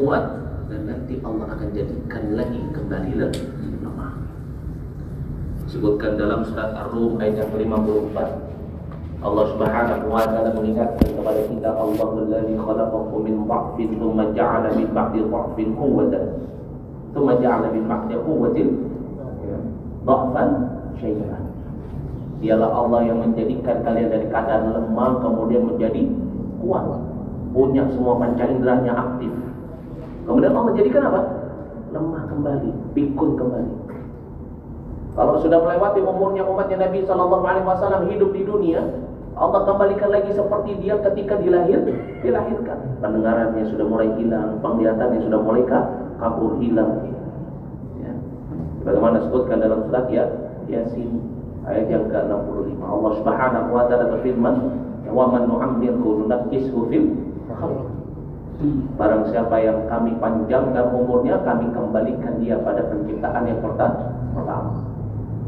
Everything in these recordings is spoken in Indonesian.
kuat, dan nanti Allah akan jadikan lagi kembali lemah. Disebutkan dalam surat Ar-Rum ayat yang ke-54, Allah Subhanahu wa taala mengingatkan kepada kita, Allahul ladzi khalaqakum min dha'fin tsumma ja'ala min ba'di dha'fin quwwatan tsumma ja'ala min ba'di quwwatin dha'fan syai'an. Dialah Allah yang menjadikan kalian dari keadaan lemah kemudian menjadi kuat, punya semua panca inderanya aktif. Kemudian Allah jadikan apa? Lemah kembali, pikun kembali. Kalau sudah melewati umurnya umatnya Nabi SAW hidup di dunia, Allah kembalikan lagi seperti dia ketika dilahirkan. Pendengarannya sudah mulai hilang, penglihatannya sudah mulai kabur hilang. Ya. Bagaimana disebutkan dalam surat Yasin ayat yang ke-65, Allah Subhanahu wa taala berfirman, "Wa man nu'ammirhu nunakkishu fil khalq." Barang siapa yang kami panjangkan umurnya, kami kembalikan dia pada penciptaan yang pertama.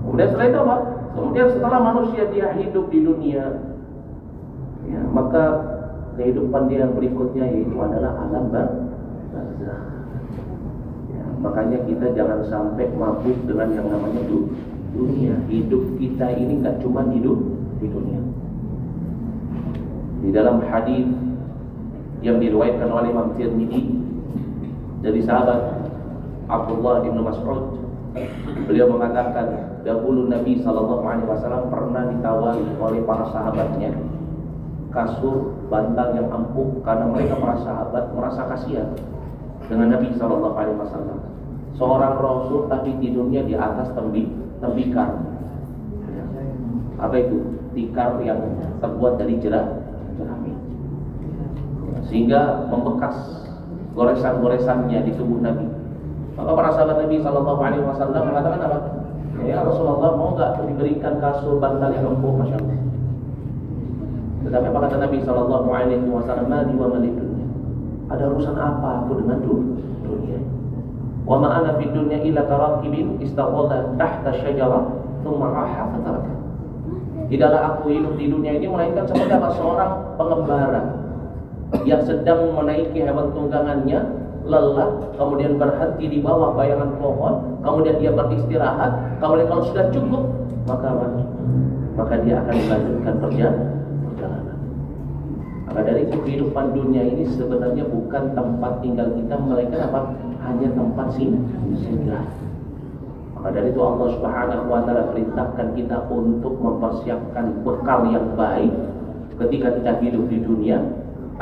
Kemudian setelah itu apa? Kemudian setelah manusia dia hidup di dunia, ya, maka kehidupan dia yang berikutnya yaitu adalah alam barzakh. Ya, makanya kita jangan sampai mabuk dengan yang namanya dunia. Hidup kita ini nggak cuma hidup di dunia. Di dalam hadis yang diriwayatkan oleh Imam Tirmidzi dari sahabat Abdullah bin Mas'ud, beliau mengatakan dahulu Nabi SAW pernah ditawari oleh para sahabatnya kasur bantal yang empuk karena mereka para sahabat merasa kasihan dengan Nabi SAW. Seorang Rasul tapi tidurnya di atas tembikar. Apa itu? Tikar yang terbuat dari jerami, sehingga membekas goresan-goresannya di tubuh Nabi. Maka para sahabat Nabi SAW mengatakan apa? Ya Rasulullah, mau nggak diberikan kasur bantal yang empuk? Masya Allah. Tetapi apa kata Nabi SAW? Mali wa mali dunia. Ada urusan apa aku dengan dunia? Wa ma ana fid dunya illa tarakibin istaqalla tahta syajarah thumma raha fataraka. Tidaklah aku hidup di dunia ini melainkan seperti seorang pengembara yang sedang menaiki hewan tunggangannya, lelah, kemudian berhenti di bawah bayangan pohon, kemudian dia beristirahat, kemudian kalau sudah cukup maka dia akan melanjutkan perjalanan. Maka dari itu kehidupan dunia ini sebenarnya bukan tempat tinggal kita, melainkan apa? Hanya tempat singgah. Maka dari itu Allah Subhanahu wa taala perintahkan kita untuk mempersiapkan bekal yang baik ketika kita hidup di dunia,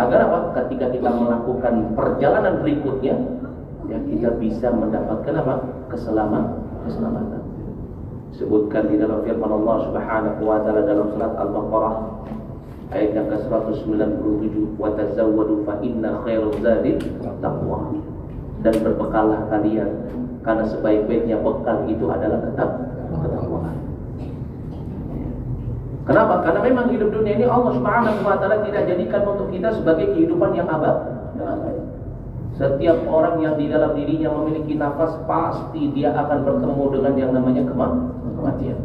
agar apa? Ketika kita melakukan perjalanan berikutnya, ya kita bisa mendapatkan apa? Keselamatan. Disebutkan di dalam firman Allah Subhanahu wa taala dalam surat Al-Baqarah ayat yang ke-197, "Wa tazawwadu fa inna khairaz zadi taqwa." Dan berbekallah kalian karena sebaik-baiknya bekal itu adalah ketakwaan. Kenapa? Karena memang hidup dunia ini Allah Subhanahu wa taala tidak jadikan untuk kita sebagai kehidupan yang abadi. Setiap orang yang di dalam dirinya memiliki nafas, pasti dia akan bertemu dengan yang namanya kematian.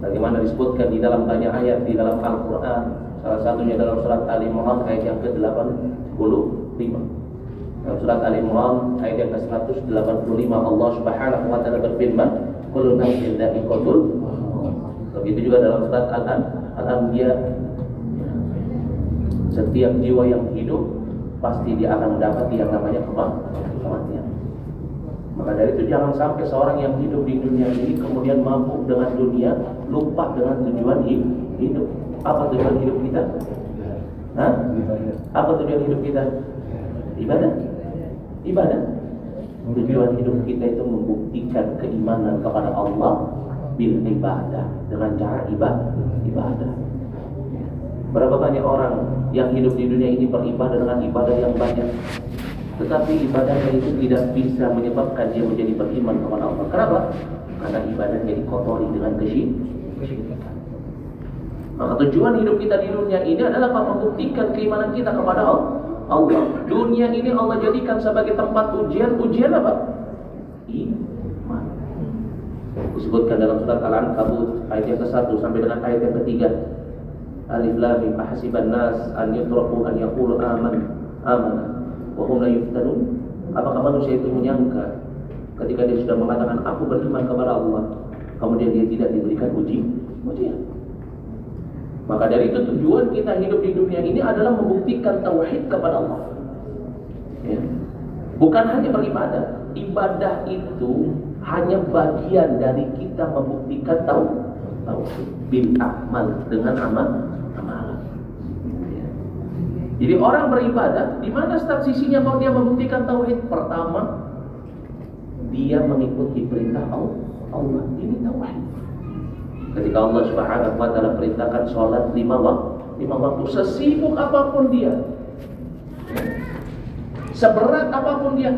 Bagaimana disebutkan di dalam banyak ayat di dalam Al-Qur'an, salah satunya dalam surat Ali Imran ayat yang ke-85. Dalam surat Ali Imran ayat yang ke-185 Allah Subhanahu wa taala berfirman, "Kullu nafsin dha'iqatul." Begitu juga dalam surat Al-Anbiya, setiap jiwa yang hidup pasti dia akan mendapat yang namanya kematian. Maka dari itu jangan sampai seorang yang hidup di dunia ini kemudian mabuk dengan dunia, lupa dengan tujuan hidup. Apa tujuan hidup kita? Apa tujuan hidup kita? Ibadah. Tujuan hidup kita itu membuktikan keimanan kepada Allah bil ibadah, dengan cara ibadah. Berapa banyak orang yang hidup di dunia ini beribadah dengan ibadah yang banyak, tetapi ibadahnya itu tidak bisa menyebabkan dia menjadi beriman kepada Allah. Kenapa? Karena ibadahnya dikotori dengan kesyirikan. Maka tujuan hidup kita di dunia ini adalah membuktikan keimanan kita kepada Allah. Dunia ini Allah jadikan sebagai tempat ujian apa? Iman. Disebutkan dalam surat Al-Ankabut ayat yang ke-1 sampai dengan ayat yang ke-3. Alif Lam Mim ahasiban nas an yutraku an yaqulu amana wa hum la yuftanun. Apakah manusia itu menyangka ketika dia sudah mengatakan aku beriman kepada Allah, kemudian dia tidak diberikan ujian? Maka dari itu tujuan kita hidup di dunia ini adalah membuktikan tauhid kepada Allah. Ya. Bukan hanya beribadah. Ibadah itu hanya bagian dari kita membuktikan tauhid bil amal, dengan amalan. Ya. Jadi orang beribadah, di mana start sisinya kalau dia membuktikan tauhid? Pertama, dia mengikuti perintah Allah. Ini tauhid. Ketika Allah Subhanahu wa taala perintahkan sholat 5 waktu, sesibuk apapun dia, seberat apapun dia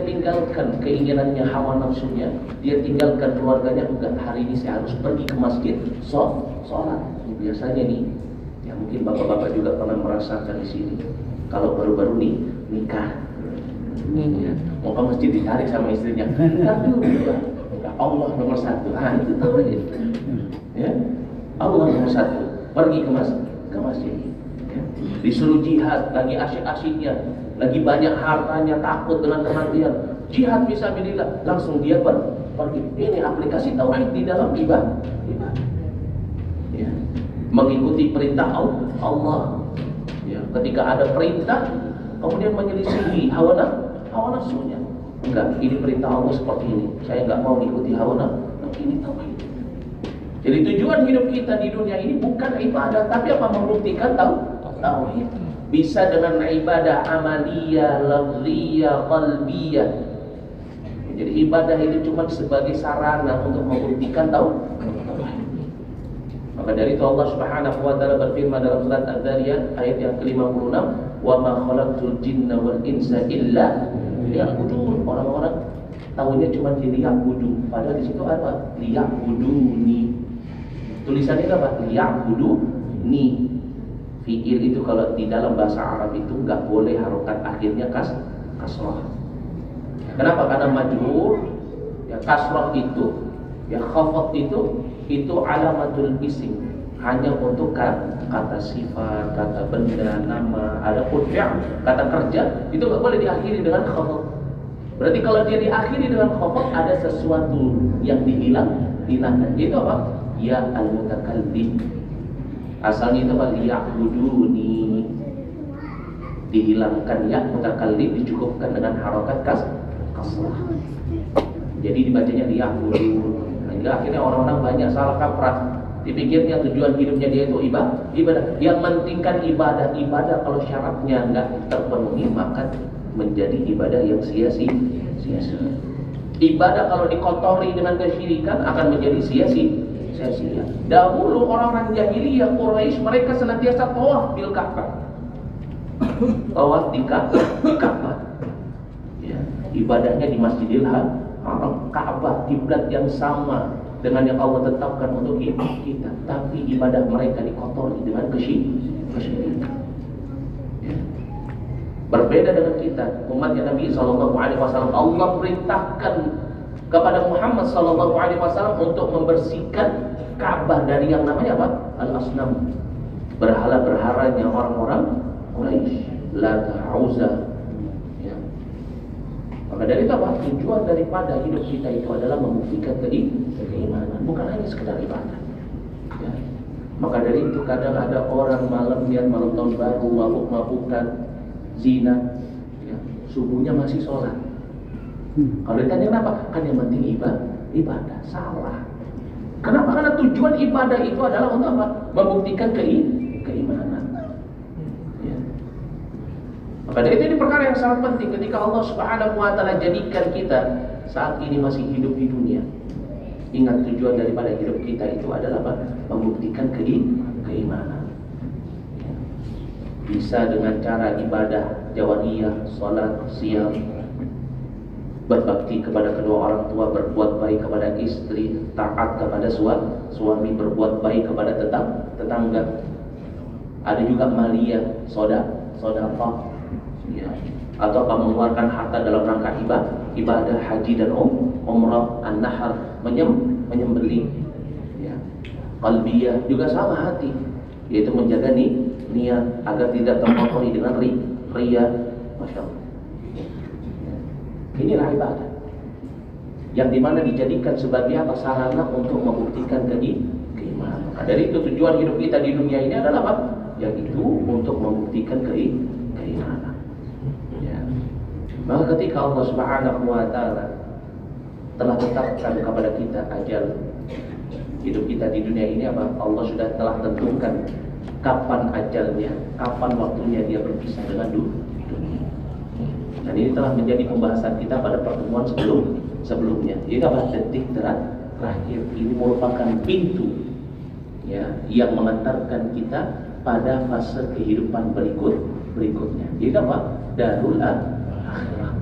tinggalkan keinginannya, hawa nafsunya, dia tinggalkan keluarganya. Enggak, hari ini saya harus pergi ke masjid sholat. Ini biasanya nih, ya mungkin bapak-bapak juga pernah merasakan di sini. Kalau baru-baru nih nikah, ya, mau ke masjid ditarik sama istrinya, ntar dulu ya, Allah nomor 1. Itu tahu ya. Ya, Allah nomor 1, pergi ke masjid. Ya. Disuruh jihad, lagi asyik-asyiknya, lagi banyak hartanya, takut dengan kematian, jihad fisabilillah, langsung dia pergi. Ini aplikasi tauhid di dalam ibadah. Ya. Mengikuti perintah Allah. Ya. Ketika ada perintah, kemudian menyelisihi hawa nafsunya. Enggak, ini perintah Allah seperti ini, saya enggak mau mengikuti hawa nafsu. Ini tauhid. Jadi tujuan hidup kita di dunia ini bukan ibadah, tapi apa? Membuktikan tauhid. Bisa dengan ibadah amaliyah, lafziyah, qalbiyah. Jadi ibadah itu cuma sebagai sarana untuk membuktikan tauhid. Maka dari itu Allah Subhanahu wa taala berfirman dalam surat Adz-Dzariyat ayat yang ke-56, "Wa ma khalaqtul jinna wal insa illa liya'budun." Orang-orang tahunya cuma liya'budu, padahal di situ apa? Liya'buduni. Tulisannya apa? Liya'buduni. Fi'il itu kalau di dalam bahasa Arab itu enggak boleh harokat akhirnya kasrah. Kenapa? Karena majrur, ya kasrah itu, ya khafat itu alamatul isim, hanya untuk kata sifat, kata benda, nama. Adapun fi'il, kata kerja, itu enggak boleh diakhiri dengan khafat. Berarti kalau dia diakhiri dengan khafat, ada sesuatu yang dihilangkan. Itu apa? Ya al-mutakallim. Asalnya itu apa? Liya'buduni. Dihilangkan ya mutakallim, dicukupkan dengan harokat kasrah. Jadi dibacanya liya'budun. Sehingga akhirnya orang-orang banyak salah kaprah. Dipikirnya tujuan hidupnya dia itu ibadah. Yang mentingkan ibadah kalau syaratnya enggak terpenuhi, maka menjadi ibadah yang sia-sia. Ibadah kalau dikotori dengan kesyirikan akan menjadi sia-sia. Dahulu orang-orang jahiliyah Quraisy, mereka senantiasa tawaf bil Ka'bah. Tawaf di Ka'bah. Ya, ibadahnya di Masjidil Haram, Ka'bah, kiblat yang sama dengan yang Allah tetapkan untuk kita. Tapi ibadah mereka dikotori dengan kesyirikan. Ya. Berbeda dengan kita, umatnya Nabi SAW. Allah perintahkan kepada Muhammad SAW untuk membersihkan Ka'bah dari yang namanya apa? Al-Asnam, berhala-berhalanya orang-orang Quraisy, Lat, Uzza. Ya. Maka dari itu apa? Tujuan daripada hidup kita itu adalah membuktikan keimanan, bukan hanya sekedar ibadah. Ya. Maka dari itu kadang ada orang malam tahun baru, mabuk-mabukan, zina, ya, subuhnya masih sholat. Kalau ditanya kenapa? Kan yang penting ibadah. Salah. Kenapa? Karena tujuan ibadah itu adalah untuk apa? Membuktikan keimanan. Ya. Maka dari itu ini perkara yang sangat penting ketika Allah Subhanahu wa taala jadikan kita saat ini masih hidup di dunia. Ingat tujuan daripada hidup kita itu adalah apa? Membuktikan keimanan. Ya. Bisa dengan cara ibadah jawariyah, salat, siam, berbakti kepada kedua orang tua, berbuat baik kepada istri, taat kepada suami, berbuat baik kepada tetangga. Ada juga maliyah, sedekah, ya, atau mengeluarkan harta dalam rangka ibadah haji dan umrah, an-nahar, menyembelih. Ya. Qalbiyah juga sama hati, yaitu menjaga niat agar tidak terkotori dengan riya. Masya Allah. Inilah ibadah yang dimana dijadikan sebagai apa? Sarana untuk membuktikan keimanan. Nah, dari itu tujuan hidup kita di dunia ini adalah apa? Yang itu untuk membuktikan keimanan. Ya. Maka ketika Allah Subhanahu wa taala telah tetapkan kepada kita ajal hidup kita di dunia ini, apa? Allah sudah telah tentukan kapan ajalnya, kapan waktunya dia berpisah dengan dunia. Dan ini telah menjadi pembahasan kita pada pertemuan sebelumnya. Jadi apa? Detik terakhir ini merupakan pintu ya yang mengantarkan kita pada fase kehidupan berikutnya. Jadi apa? Darul akhirah.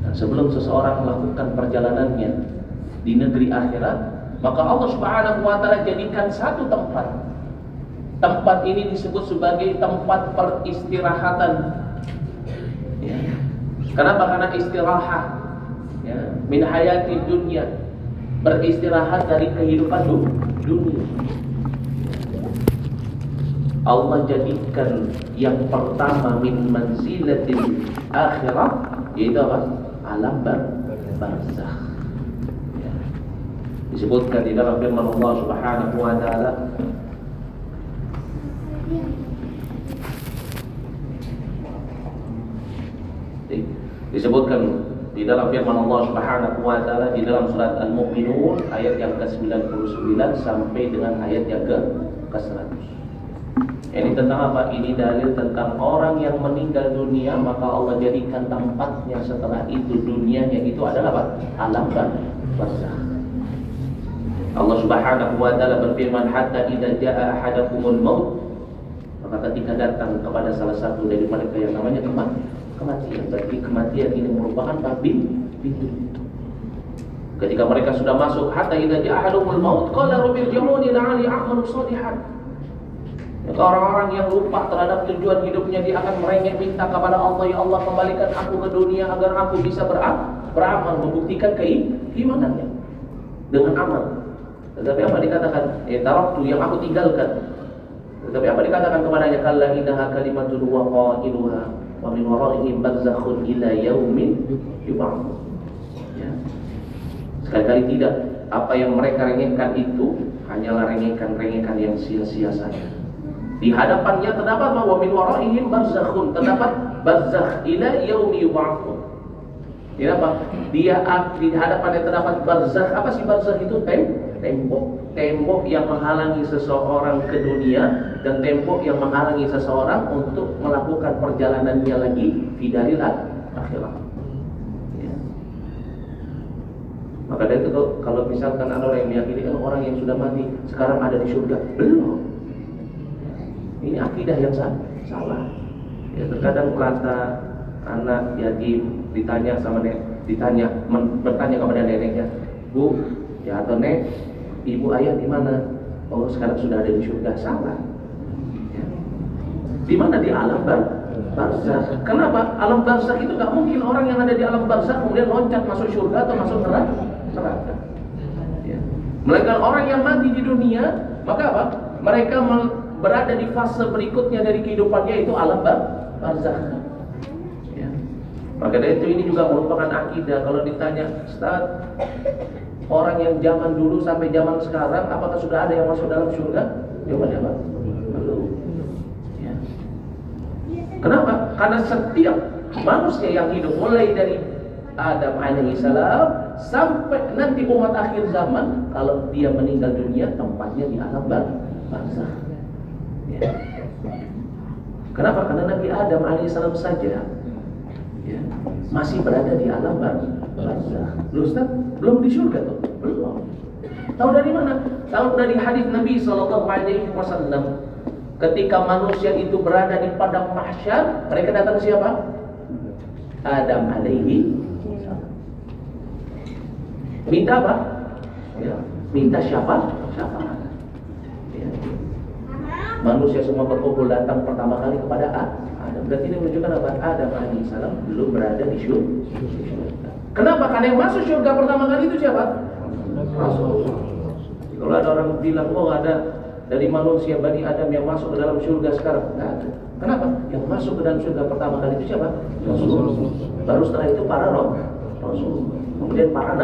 Dan sebelum seseorang melakukan perjalanannya di negeri akhirat, maka Allah Subhanahu wa taala jadikan satu tempat. Tempat ini disebut sebagai tempat peristirahatan. Ya. Kenapa? Karena istirahat ya, min hayati dunia, beristirahat dari kehidupan dunia. Allah jadikan yang pertama min manzilatil akhirah, yaitu apa? Alam barzakh. Ya. Disebutkan di dalam firman Allah Subhanahu wa taala, disebutkan di dalam firman Allah Subhanahu wa taala di dalam surat Al-Mu'minun ayat yang ke-99 sampai dengan ayat yang ke-100. Ini tentang apa? Ini dalil tentang orang yang meninggal dunia, maka Allah jadikan tempatnya setelah itu dunianya itu adalah apa? Alam barzakh. Allah Subhanahu wa taala berfirman, hatta idza jaa ahadakumul maut, maka ketika datang kepada salah satu dari mereka yang namanya kematian. Berarti kematian ini merupakan pintu. Ketika mereka sudah masuk, hatta idza jaa ahadumul maut qala rabbi irji'uni la'alli a'malu shalihan. Maka orang-orang yang lupa terhadap tujuan hidupnya, dia akan merengek minta kepada Allah, ya Allah kembalikan aku ke dunia agar aku bisa beramal, membuktikan keimanannya dengan amal. Tetapi apa dikatakan? Taraktu, yang aku tinggalkan. Tetapi apa dikatakan kepadanya? Kalla innaha kalimatun wa qailuha wa min waraihim barzakhun ila yaumin yub'atsun. Ya. Sekali-kali tidak, apa yang mereka rengekkan itu hanyalah rengekan yang sia-sia saja. Di hadapannya terdapat wa min waraihim barzakhun, terdapat barzakh ila yaumi yub'atsun. Ya apa? Dia di hadapannya terdapat barzakh. Apa sih barzakh itu? Tembok yang menghalangi seseorang ke dunia dan tembok yang menghalangi seseorang untuk melakukan perjalanannya lagi di daril akhirat. Ya. Maka dari itu kalau misalkan ada orang yang meyakini orang yang sudah mati sekarang ada di surga, belum. Ini akidah yang salah. Ya, terkadang kata anak yatim bertanya kepada neneknya, Bu, ya atau Nek, ibu ayah di mana? Oh, sekarang sudah ada di surga. Salah. Ya. Di mana? Di alam barzakh. Kenapa? Alam barzakh itu nggak mungkin orang yang ada di alam barzakh kemudian loncat masuk surga atau masuk neraka. Ya. Melainkan orang yang mati di dunia, maka apa? Mereka berada di fase berikutnya dari kehidupannya, itu alam barzakh. Ya. Maka dari itu ini juga merupakan akidah. Kalau ditanya, Ustaz, orang yang zaman dulu sampai zaman sekarang, apakah sudah ada yang masuk dalam surga? Jawabannya apa? Belum. Ya. Kenapa? Karena setiap manusia yang hidup mulai dari Adam alaihissalam sampai nanti umat akhir zaman, kalau dia meninggal dunia, tempatnya di alam barzakh. Ya. Kenapa? Karena Nabi Adam alaihissalam saja ya, masih berada di alam barzakh. Loh Ustaz, belum di surga tuh? Belum. Tahu dari mana? Tahu dari hadis Nabi SAW. Ketika manusia itu berada di padang mahsyar, mereka datang ke siapa? Adam alaihi. Minta apa? Ya, minta syafaat. Ya. Manusia semua berkumpul datang pertama kali kepada Adam. Berarti ini menunjukkan apa? Adam alaihissalam belum berada di surga. Kenapa? Karena yang masuk surga pertama kali itu siapa? Rasul. Kalau ada orang bilang, oh ada dari manusia Bani Adam yang masuk ke dalam surga sekarang? Nggak ada. Kenapa? Yang masuk ke dalam surga pertama kali itu siapa? Rasulullah. Baru setelah itu para Rasul. Kemudian para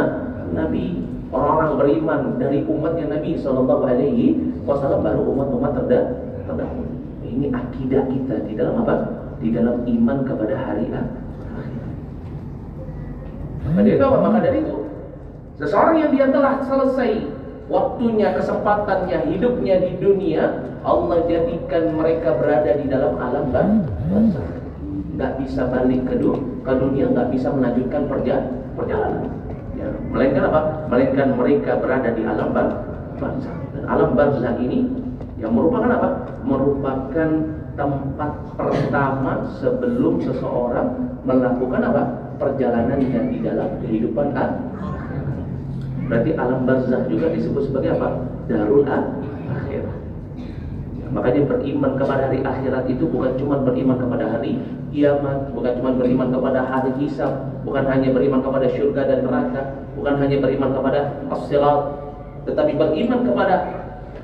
Nabi, orang-orang beriman dari umatnya Nabi Sallallahu Alaihi Wasallam, baru umat-umat terdahulu. Ini akidah kita di dalam apa? Di dalam iman kepada hari akhir. Maka dari itu, seseorang yang dia telah selesai waktunya, kesempatannya, hidupnya di dunia, Allah jadikan mereka berada di dalam alam barzakh. Nggak bisa balik ke dunia, nggak bisa melanjutkan perjalanan. Ya, melainkan apa? Melainkan mereka berada di alam barzakh. Dan alam barzakh ini yang merupakan apa? Merupakan tempat pertama sebelum seseorang melakukan apa? Perjalanannya di dalam kehidupan berarti alam barzakh juga disebut sebagai apa? Darul akhirah. Makanya beriman kepada hari akhirat itu bukan cuma beriman kepada hari kiamat, bukan cuma beriman kepada hari hisab, bukan hanya beriman kepada surga dan neraka, bukan hanya beriman kepada as-sirat, tetapi beriman kepada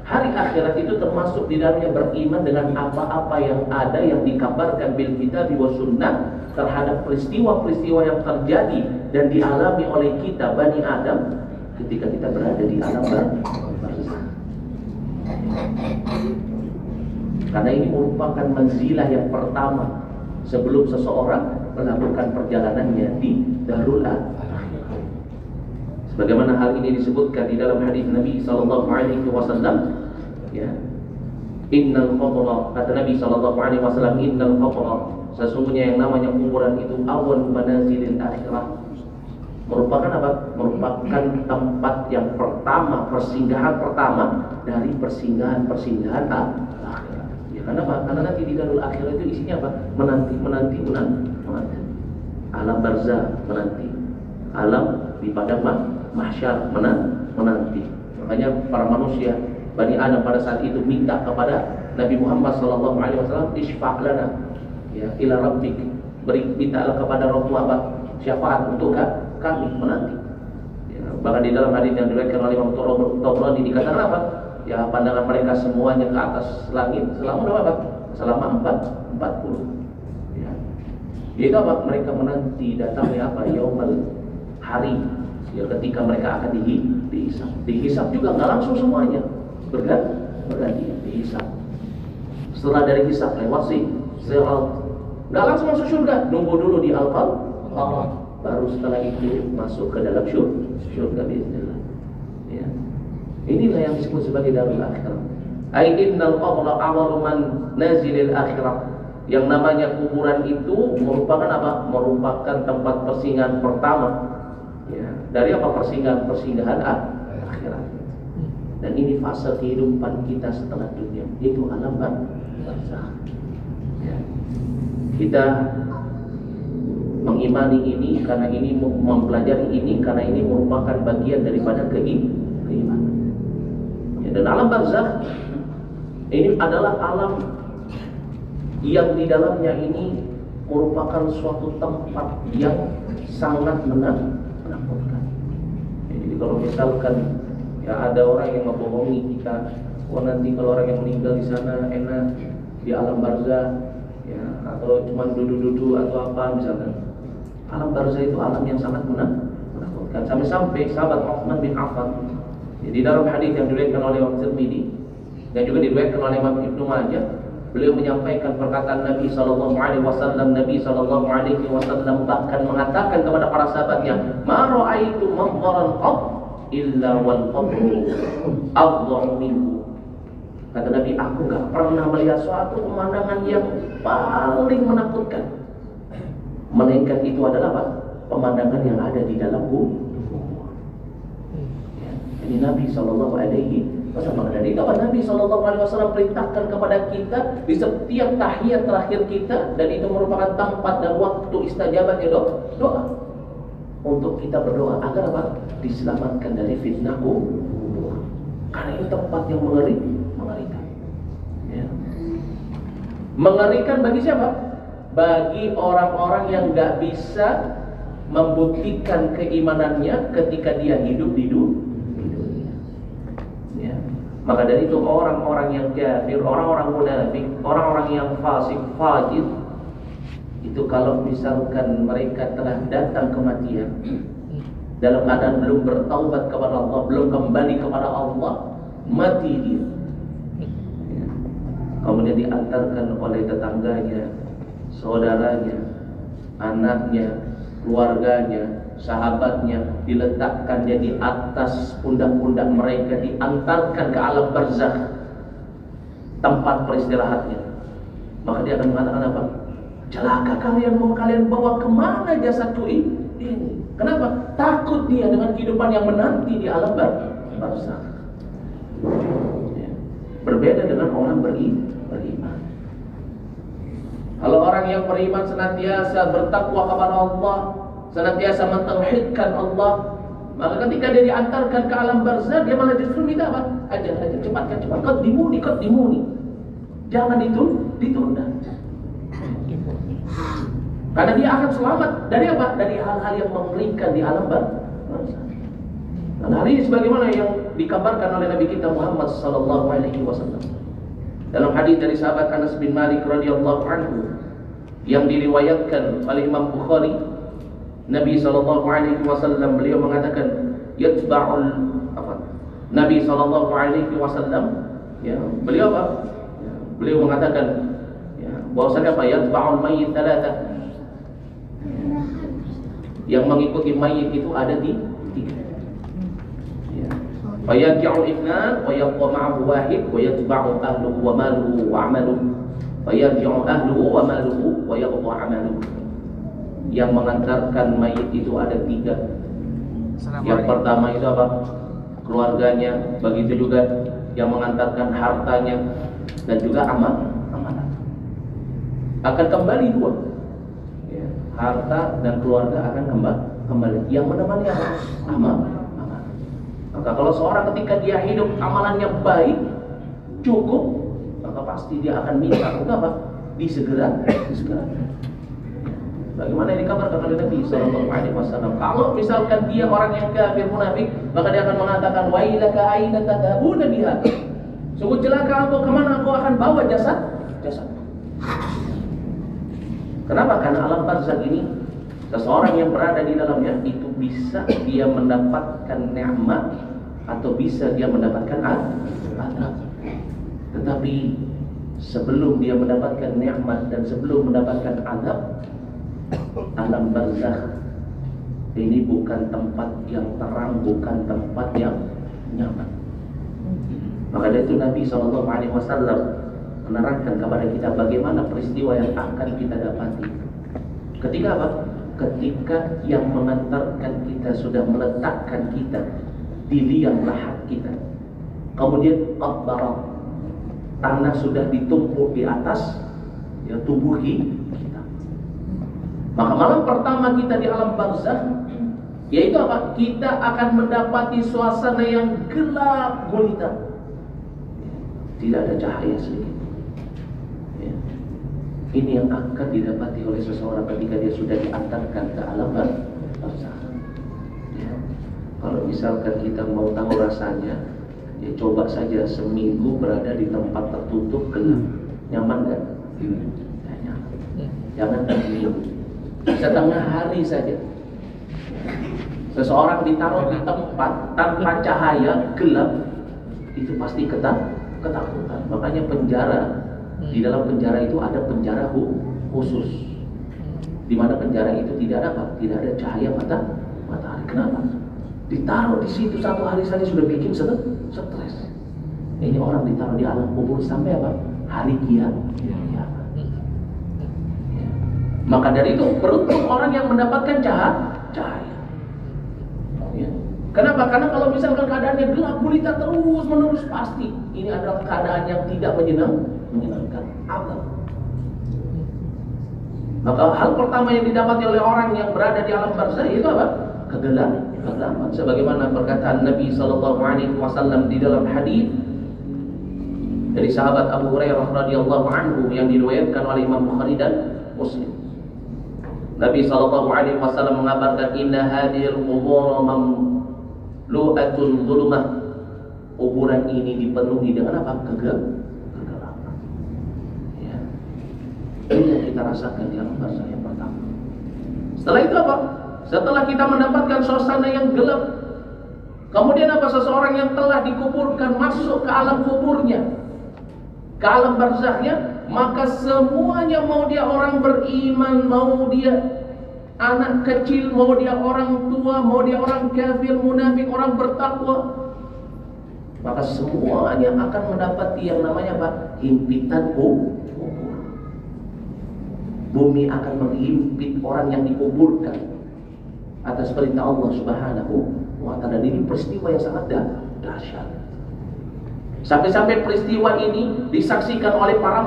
hari akhirat itu termasuk di dalamnya beriman dengan apa-apa yang ada yang dikabarkan bil kitab wa sunnah terhadap peristiwa-peristiwa yang terjadi dan dialami oleh kita Bani Adam ketika kita berada di alam barzakh. Karena ini merupakan manzilah yang pertama sebelum seseorang melakukan perjalanannya di darul akhirah. Sebagaimana hal ini disebutkan di dalam hadis Nabi sallallahu alaihi wasallam, ya. Innal qabra, kata Nabi sallallahu alaihi wasallam, innal qabra, sesungguhnya yang namanya kuburan itu awal manazilil akhirah. Merupakan apa? Merupakan tempat yang pertama, persinggahan pertama dari persinggahan-persinggahan akhirat. Ya, karena apa? Karena nanti di darul akhirat itu isinya apa? Menanti. Alam barzakh menanti. Alam di padang mahsyar menanti. Makanya para manusia Bani Adam pada saat itu minta kepada Nabi Muhammad SAW, isfa' lana, ya, ila rabbik, mintalah kepada Rabbmu apa? Syafaat untuk kami menanti. Ya, bahkan di dalam hadis yang diriwayatkan oleh Imam Tabrani dikatakan apa? Ya, pandangan mereka semuanya ke atas langit selama berapa? Selama 40. Ya. Itu apa? Mereka menanti datangnya apa? Yaumul hari. Ya, ketika mereka akan dihisab. Dihisab juga nggak langsung semuanya. Berganti dihisab. Setelah dari hisab lewat sirat, nggak langsung masuk surga, nunggu dulu di al-qamar, baru setelah itu masuk ke dalam surga bismillah. Ya. Inilah yang disebut sebagai darul akhirah. Ai innal qabra awwalu manazilil akhirah. Yang namanya kuburan itu merupakan apa? Merupakan tempat persinggahan pertama. Ya, dari apa? Persinggahan akhirat. Dan ini fase kehidupan kita setelah dunia, yaitu alam barzakh. Ya. Kita mengimani ini karena ini, mempelajari ini karena ini merupakan bagian daripada keimanan. Ya, dan alam barzakh ini adalah alam yang di dalamnya ini merupakan suatu tempat yang sangat menakutkan. Jadi kalau misalkan ya ada orang yang membohongi kita, nanti kalau orang yang meninggal di sana enak di alam barzakh, ya, atau cuma duduk-duduk atau apa misalkan. Alam barzakh itu alam yang sangat menakutkan. Sampai-sampai sahabat Utsman bin Affan, ya, di dalam hadis yang diriwayatkan oleh Imam Tirmidzi dan juga diriwayatkan oleh Imam Ibnu Majah, beliau menyampaikan perkataan Nabi sallallahu alaihi wasallam. Nabi sallallahu alaihi wasallam bahkan mengatakan kepada para sahabatnya, "Ma ra'aitu manzaran qad illa wal qabru afdhalu minhu." Kata Nabi, aku enggak pernah melihat suatu pemandangan yang paling menakutkan, melainkan itu adalah apa? Pemandangan yang ada di dalam kubur. Ya, ini Nabi sallallahu alaihi wasallam. Dan itu apa Nabi sallallahu alaihi wasallam perintahkan kepada kita di setiap tahiyat terakhir kita, dan itu merupakan tempat dan waktu istijabatnya doa. Untuk kita berdoa agar apa? Diselamatkan dari fitnah kubur. Karena ini tempat yang mengerikan. Ya. Mengerikan bagi siapa? Bagi orang-orang yang nggak bisa membuktikan keimanannya ketika dia hidup di dunia. Ya. Maka dari itu orang-orang yang kafir, orang-orang munafik, orang-orang yang fasik, fajir, itu kalau misalkan mereka telah datang kematian dalam keadaan belum bertaubat kepada Allah, belum kembali kepada Allah, mati dia. Kemudian diantarkan oleh tetangganya, saudaranya, anaknya, keluarganya, sahabatnya, diletakkannya di atas pundak-pundak mereka, diantarkan ke alam barzakh, tempat peristirahatnya. Maka dia akan mengatakan apa? Celaka kalian, mau kalian bawa kemana jasadku ini? Kenapa? Takut dia dengan kehidupan yang menanti di alam barzakh. Berbeda dengan orang beriman. Kalau orang yang beriman senantiasa bertakwa kepada Allah, senantiasa mentauhidkan Allah, maka ketika dia diantarkan ke alam barzakh, dia malah justru minta apa? Ajar, cepat. Qad dimuni. Jangan ditunda. Karena dia akan selamat dari apa? Dari hal-hal yang mengerikan di alam barzakh. Dan hal ini sebagaimana yang dikabarkan oleh Nabi kita Muhammad sallallahu alaihi wasallam dalam hadis dari sahabat Anas bin Malik radhiyallahu anhu yang diriwayatkan oleh Imam Bukhari. Nabi sallallahu alaihi wasallam beliau mengatakan Nabi sallallahu alaihi wasallam beliau apa? Beliau mengatakan bahwasanya apa? Yatba'ul mayyit thalatha. Yang mengikuti mayit itu ada tiga. Fayarji'u ithnan wa yabqa ma'ahu wahid wa yatba'u ahluhu wa maluhu wa 'amaluhu. Fayarji'u ahluhu wa maluhu wa yabqa 'amaluhu. Yang mengantarkan mayit itu ada tiga. Yang pertama itu apa? Keluarganya, begitu juga yang mengantarkan hartanya dan juga amalan. Akan kembali dua. Harta dan keluarga akan kembali. Yang menemani apa? Amalan. Maka kalau seorang ketika dia hidup amalannya baik, cukup, maka pasti dia akan minta untuk apa? Disegera. Bagaimana yang dikabarkan oleh Nabi sallallahu alaihi wasallam, kalau misalkan dia orang yang kafir munafik, maka dia akan mengatakan wailaka aina tadhabuna biha. Sungguh celaka engkau, kemana engkau akan bawa jasad? Kenapa? Karena alam barzakh ini seseorang yang berada di dalamnya itu bisa dia mendapatkan nikmat atau bisa dia mendapatkan azab. Tetapi sebelum dia mendapatkan nikmat dan sebelum mendapatkan azab, alam barzakh ini bukan tempat yang terang, bukan tempat yang nyaman. Maka dari itu Nabi SAW menerangkan kepada kita bagaimana peristiwa yang akan kita dapati. Ketika apa? Ketika yang mengantarkan kita sudah meletakkan kita di liang lahat kita, kemudian qabbara, tanah sudah ditumpuk di atas tubuh kita. Maka malam pertama kita di alam barzakh, yaitu apa? Kita akan mendapati suasana yang gelap gulita, tidak ada cahaya sedikit. Ini yang akan didapati oleh seseorang ketika dia sudah diantarkan ke alam barzakh. Kalau misalkan kita mau tahu rasanya, ya coba saja seminggu berada di tempat tertutup gelap. Nyaman kan? Ya, nyaman. Jangan seminggu, setengah hari saja. Seseorang ditaruh di tempat tanpa cahaya, gelap, itu pasti ketakutan. Makanya penjara, di dalam penjara itu ada penjara khusus, di mana penjara itu tidak ada apa? Tidak ada cahaya matahari. Kenapa? Ditaruh di situ satu hari saja sudah bikin stres. Ini orang ditaruh di alam kubur sampai apa? Hari kiamat. Maka dari itu beruntung orang yang mendapatkan cahaya. Kenapa? Karena kalau misalkan keadaannya gelap gulita terus menerus, pasti ini adalah keadaan yang tidak menyenangkan. Azab. Maka hal pertama yang didapati oleh orang yang berada di alam barzakh itu apa? Kegelapan. Sebagaimana perkataan Nabi sallallahu alaihi wasallam di dalam hadis dari sahabat Abu Hurairah radhiyallahu anhu yang diriwayatkan oleh Imam Bukhari dan Muslim. Nabi sallallahu alaihi wasallam mengabarkan inna hadhil qubur mamlu'atun dhulumah kuburan ini dipenuhi dengan apa? Kegelapan. Ya. Ini yang kita rasakan di alam barzakh yang pertama. Setelah itu apa? Setelah kita mendapatkan suasana yang gelap, kemudian apa? Seseorang yang telah dikuburkan masuk ke alam kuburnya, ke alam barzakhnya, maka semuanya, mau dia orang beriman, mau dia anak kecil, mau dia orang tua, mau dia orang kafir, munafik, orang bertakwa, maka semuanya akan mendapati yang namanya apa? Himpitan kubur. Bumi akan menghimpit orang yang dikuburkan atas perintah Allah Subhanahu wa ta'ala. Ini peristiwa yang sangat dahsyat. Sampai-sampai peristiwa ini disaksikan oleh para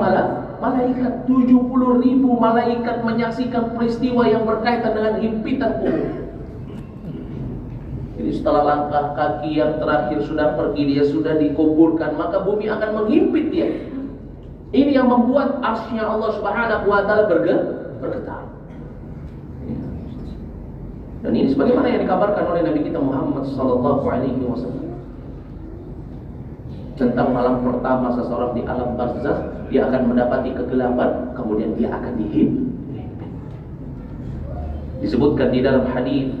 malaikat. 70.000 malaikat menyaksikan peristiwa yang berkaitan dengan himpitan kubur. Jadi setelah langkah kaki yang terakhir sudah pergi, dia sudah dikuburkan, maka bumi akan menghimpit dia. Ini yang membuat arsy-Nya Allah Subhanahu wa ta'ala bergetar. Dan ini sebagaimana yang dikabarkan oleh Nabi kita Muhammad sallallahu alaihi wasallam tentang malam pertama seseorang di alam barzakh, dia akan mendapati kegelapan, kemudian dia akan dihimpit. Disebutkan di dalam hadis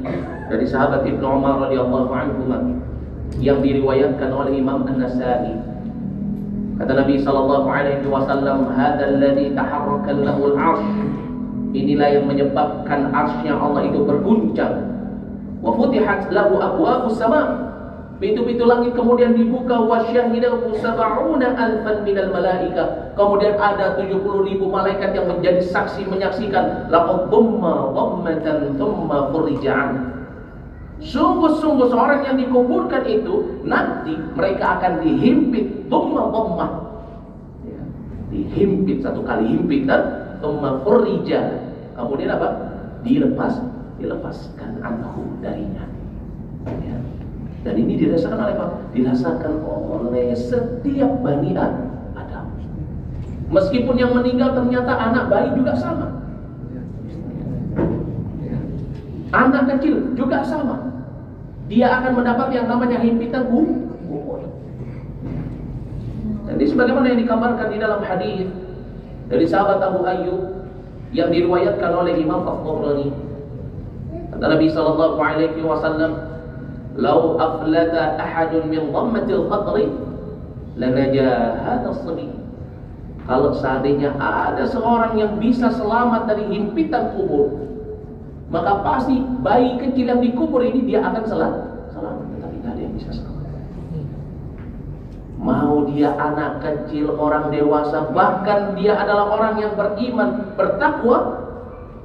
dari sahabat Ibnu Umar radhiyallahu anhu yang diriwayatkan oleh Imam An-Nasa'i. Kata Nabi sallallahu alaihi wasallam, "Hadzal ladzi taharraka lahu al-'arsy." Inilah yang menyebabkan arsy-Nya Allah itu berguncang. Wa futihat lahu abwabus sama'. Pintu-pintu langit kemudian dibuka, wa syahidahu sab'una alfan minal malaika. Kemudian ada 70.000 malaikat yang menjadi saksi menyaksikan. Laqad dhamma dhammatan thumma furija. Sungguh-sungguh seorang yang dikuburkan itu nanti mereka akan dihimpit, dhamma. Ya, dihimpit, satu kali himpitan, thumma furija. Kemudian apa? Dilepaskan anhu darinya. Ya. Dan ini dirasakan oleh apa? Dirasakan oleh setiap Bani Adam. Meskipun yang meninggal ternyata anak bayi juga sama, anak kecil juga sama. Dia akan mendapat yang namanya himpitan kubur. Dan ini sebagaimana yang dikabarkan di dalam hadis dari sahabat Abu Ayyub yang diriwayatkan oleh Imam At-Tabrani. Kata Nabi sallallahu alaihi wasallam, "Lau aflata ahadun min dhammatil qadri lanaja hadha as-sabi." Kalau seandainya ada seorang yang bisa selamat dari himpitan kubur, maka pasti bayi kecil yang dikubur ini dia akan selamat. Tetapi tidak ada yang bisa selamat. Mau dia anak kecil, orang dewasa, bahkan dia adalah orang yang beriman, bertakwa,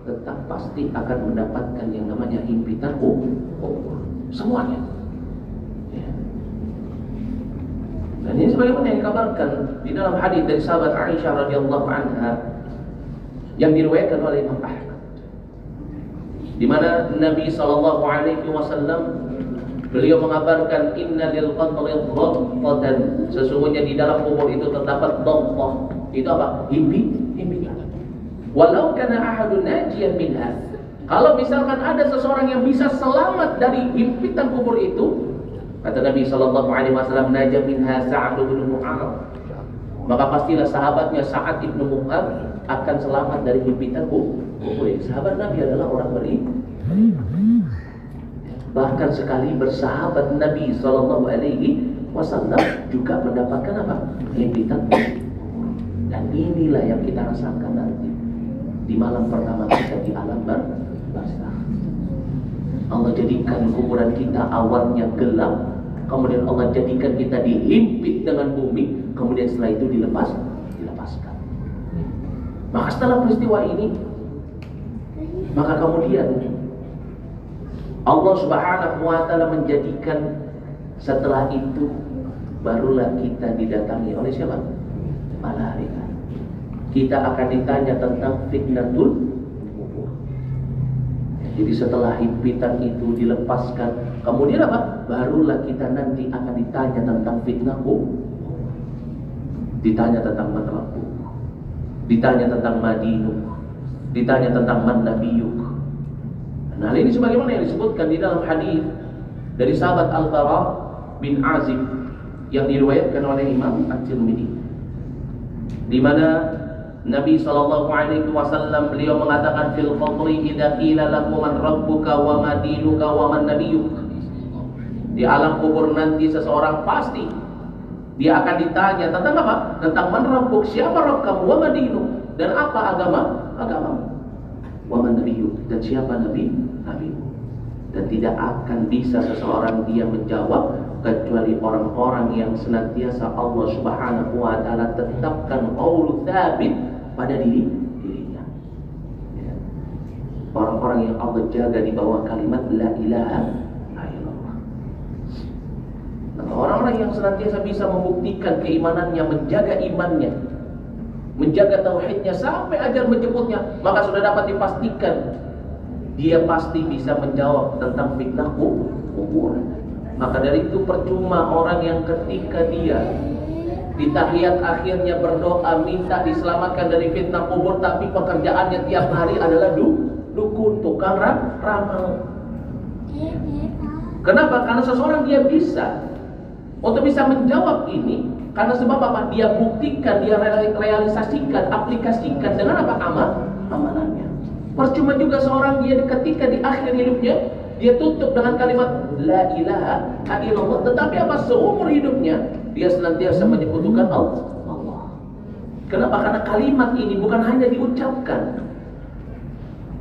tetap pasti akan mendapatkan yang namanya himpitan kubur. Semuanya. Ya. Dan ini sebagaimana yang dikabarkan di dalam hadis dari sahabat Aisyah radhiyallahu anha yang diriwayatkan oleh Imam Ahmad, di mana Nabi sallallahu alaihi wasallam beliau mengabarkan, inna lil qatri dhaqqatan, sesungguhnya di dalam kubur itu terdapat dhaqqah. Itu apa? Himpitan. Walau kana ahadun najiyan minha, kalau misalkan ada seseorang yang bisa selamat dari himpitan kubur itu, kata Nabi sallallahu alaihi wasallam, najah minha Sa'ad bin Mu'adz, maka pastilah sahabatnya Sa'ad bin Mu'adz akan selamat dari himpitan kubur. Sahabat Nabi adalah orang beriman. Bahkan sekali bersahabat Nabi sallallahu alaihi wasallam juga mendapatkan apa? Himpitan kubur. Dan inilah yang kita rasakan nanti di malam pertama kita di alam barzakh. Allah jadikan kuburan kita awalnya gelap, kemudian Allah jadikan kita dihimpit dengan bumi, kemudian setelah itu dilepaskan. Maka setelah peristiwa ini, maka kemudian Allah Subhanahu wa ta'ala menjadikan setelah itu barulah kita didatangi oleh siapa? Malaikat. Kita akan ditanya tentang fitnatul kubur. Jadi setelah himpitan itu dilepaskan, kemudian apa? Barulah kita nanti akan ditanya tentang fitnah kubur. Ditanya tentang man rabbuk, ditanya tentang madinuk, ditanya tentang man nabiyuk. Nah, ini sebagaimana yang disebutkan di dalam hadis dari sahabat Al-Bara bin Azib yang diriwayatkan oleh Imam At-Tirmidzi, di mana Nabi SAW beliau mengatakan fil qabri idza qila lahu man rabbuka wa ma dinuka wa man nabiyyuk. Di alam kubur nanti seseorang pasti dia akan ditanya tentang apa? Tentang man rabbuk, siapa Rabb kamu, wa ma dinuk, dan apa agamamu, wa man nabiyyuk, dan siapa nabimu. Dan tidak akan bisa seseorang dia menjawab kecuali orang-orang yang senantiasa Allah Subhanahu wa taala tetapkan qaul tsabit pada dirinya. Ya. Orang-orang yang Allah jaga di bawah kalimat la ilaha illallah. Nah, orang-orang yang senantiasa bisa membuktikan keimanannya, menjaga imannya, menjaga tauhidnya sampai ajal menjemputnya, maka sudah dapat dipastikan dia pasti bisa menjawab tentang fitnah kubur. Maka dari itu percuma orang yang ketika dia di tahiyat akhirnya berdoa minta diselamatkan dari fitnah kubur, tapi pekerjaannya tiap hari adalah dukun, tukang ramal. Kenapa? Karena seseorang dia bisa untuk bisa menjawab ini karena sebab apa? Dia buktikan, dia realisasikan, aplikasikan dengan apa? Amalannya. Percuma juga seorang dia ketika di akhir hidupnya dia tutup dengan kalimat la ilaha illallah, tetapi apa? Seumur hidupnya dia senantiasa menyebutkan Allah. Kenapa? Karena kalimat ini bukan hanya diucapkan,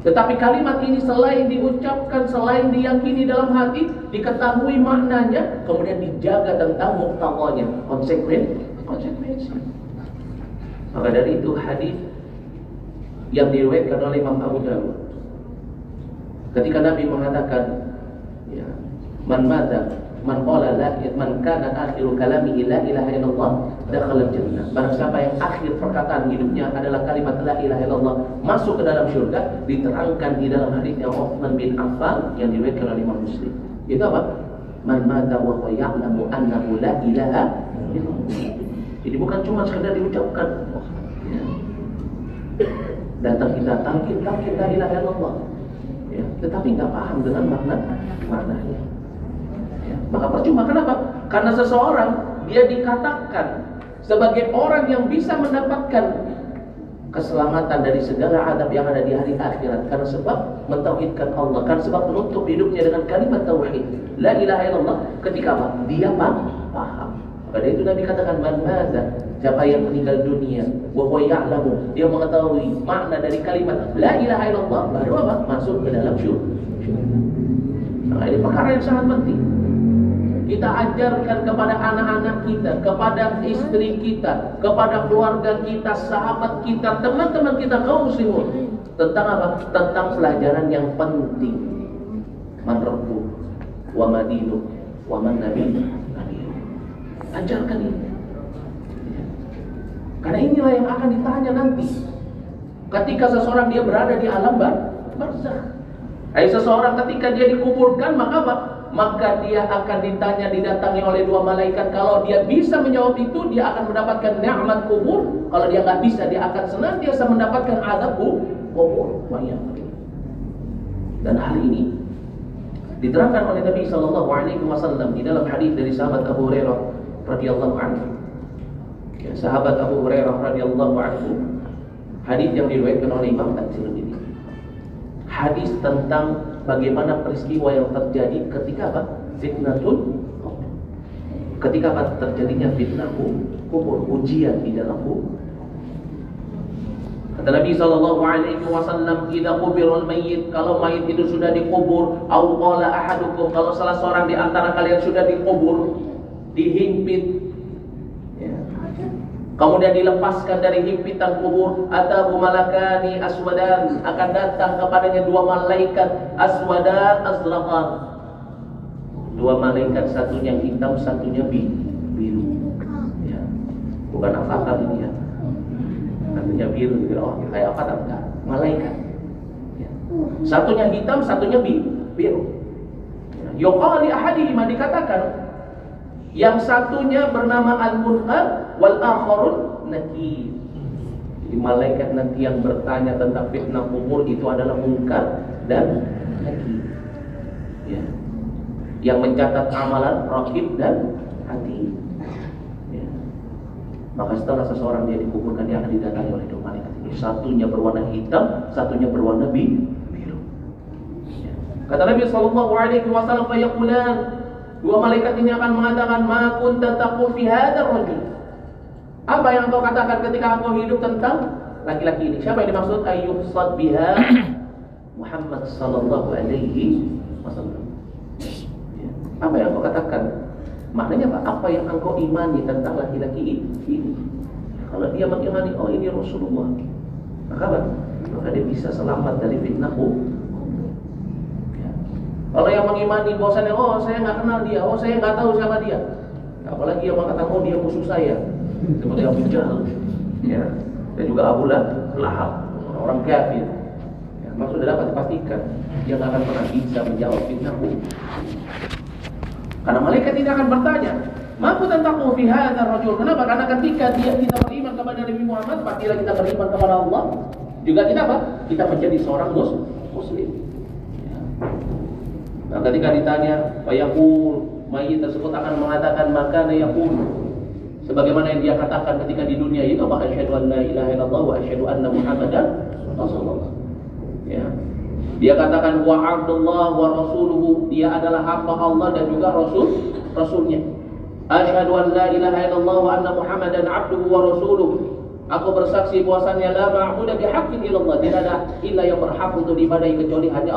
tetapi kalimat ini selain diucapkan, selain diyakini dalam hati, diketahui maknanya, kemudian dijaga tentang muktadanya, konsekuensi. Maka dari itu hadis yang diriwayatkan oleh Imam Abu Dawud, ketika Nabi mengatakan, ya, man qala man kana akhiru kalamihi la ilaha illallah dakhala jannah. Barang siapa yang akhir perkataan hidupnya adalah kalimat la ilaha illallah, masuk ke dalam surga. Diterangkan di dalam hadisnya Utsman bin Affan yang diriwayatkan oleh Imam Muslim. Itu apa? Man mata wa huwa ya'lamu annahu la ilaha illallah. Jadi bukan cuma sekedar diucapkan. Ya. Datang kita talqin la ilaha illallah, ya, tetapi nggak paham dengan maknanya. Ya, maka percuma. Kenapa? Karena seseorang dia dikatakan sebagai orang yang bisa mendapatkan keselamatan dari segala adab yang ada di hari akhirat karena sebab mentauhidkan Allah, karena sebab menutup hidupnya dengan kalimat tauhid la ilaha illallah. Ketika apa? Dia paham. Pada itu Nabi katakan man mata, siapa yang meninggal dunia wa huwa ya'lamu, dia mengetahui makna dari kalimat la ilaha illallah, baru apa? Masuk ke dalam syurga. Nah, ini perkara yang sangat penting. Kita ajarkan kepada anak-anak kita, kepada istri kita, kepada keluarga kita, sahabat kita, teman-teman kita kaum muslimun tentang apa? Tentang pelajaran yang penting. Man rabbuh wa madinu wa man nabiyyuk. Ajarkan ini. Karena inilah yang akan ditanya nanti ketika seseorang dia berada di alam barzakh. Seseorang ketika dia dikuburkan, maka apa? Maka dia akan ditanya, didatangi oleh dua malaikat. Kalau dia bisa menjawab itu, dia akan mendapatkan nikmat kubur. Kalau dia nggak bisa, dia akan senantiasa mendapatkan azab kubur. Dan hal ini diterangkan oleh Nabi SAW di dalam hadis dari sahabat Abu Hurairah radhiyallahu anhu. Ya, sahabat Abu Hurairah radhiyallahu anhu, hadis yang diriwayatkan oleh Imam At-Tirmidzi. Hadis tentang bagaimana peristiwa yang terjadi ketika apa? Fitnatul kubur. Ketika apa? Terjadinya fitnah kubur, ujian di dalam kubur. Kata Nabi SAW, "Idza qubirul mayyit," kalau mayit itu sudah dikubur, au qala ahadukum, kalau salah seorang di antara kalian sudah dikubur, dihimpit, ya, kemudian dilepaskan dari himpitan kubur, atahu malakani aswadan, akan datang kepadanya dua malaikat aswadan azlaqan, dua malaikat, satunya hitam, satunya biru. Ya, bukan avatar ini ya, satunya biru, oh, kayak avatar, enggak, malaikat. Ya. Satunya hitam, satunya biru. Yuqal li ahadihima, dikatakan yang satunya bernama Al-Munkar wal akharun Nakir. Jadi malaikat nanti yang bertanya tentang fitnah kubur itu adalah Munkar dan Nakir. Ya. Yang mencatat amalan Raqib dan Atid. Maka setelah seseorang dia dikuburkan, dia akan didatangi oleh dua malaikat ini. Satunya berwarna hitam, satunya berwarna biru. Ya. Kata Nabi SAW, "Fayaqulan," dua malaikat ini akan mengatakan, "Ma kunta taqul fi hadzal rajul." Apa yang engkau katakan ketika engkau hidup tentang laki-laki ini? Siapa yang dimaksud? Ayyuhsad biha Muhammad sallallahu alaihi wasallam. Ya. Apa yang engkau katakan? Maknanya apa? Apa yang engkau imani tentang laki-laki ini? Kalau dia mengimani, oh ini Rasulullah, maka dia bisa selamat dari fitnah ya. Kalau yang mengimani bahwasanya, oh saya nggak kenal dia, oh saya nggak tahu siapa dia, apalagi yang mengatakan, oh dia musuh saya, seperti Abu Jahal, ya, dan juga Abu Lahab, orang kafir. Ya, maksudnya dapat dipastikan dia nggak akan pernah bisa menjawab fitnah. Karena malaikat tidak akan bertanya, "Ma kunta taqul fi hadzal rajul?" Kenapa? Karena ketika kita beriman kepada Nabi Muhammad, pastilah kita beriman kepada Allah. Juga kita apa? Kita menjadi seorang muslim. Ya. Nah, ketika ditanya, fayaqul, mayit tersebut akan mengatakan, maka yaqul, sebagaimana yang dia katakan ketika di dunia itu, apa? Asyhadu an la ilaha illallah wa asyhadu anna Muhammadan Rasulullah. Ya. Dia katakan wa abdullah wa rasuluhu, dia adalah hamba Allah dan juga rasulnya. Asyhadu an la ilaha illallah wa anna Muhammadan abduhu wa rasuluhu. Aku bersaksi bahwasannya la ma'budu bihaqqin illallah, tidak ada ilah yang berhak untuk diibadahi kecuali hanya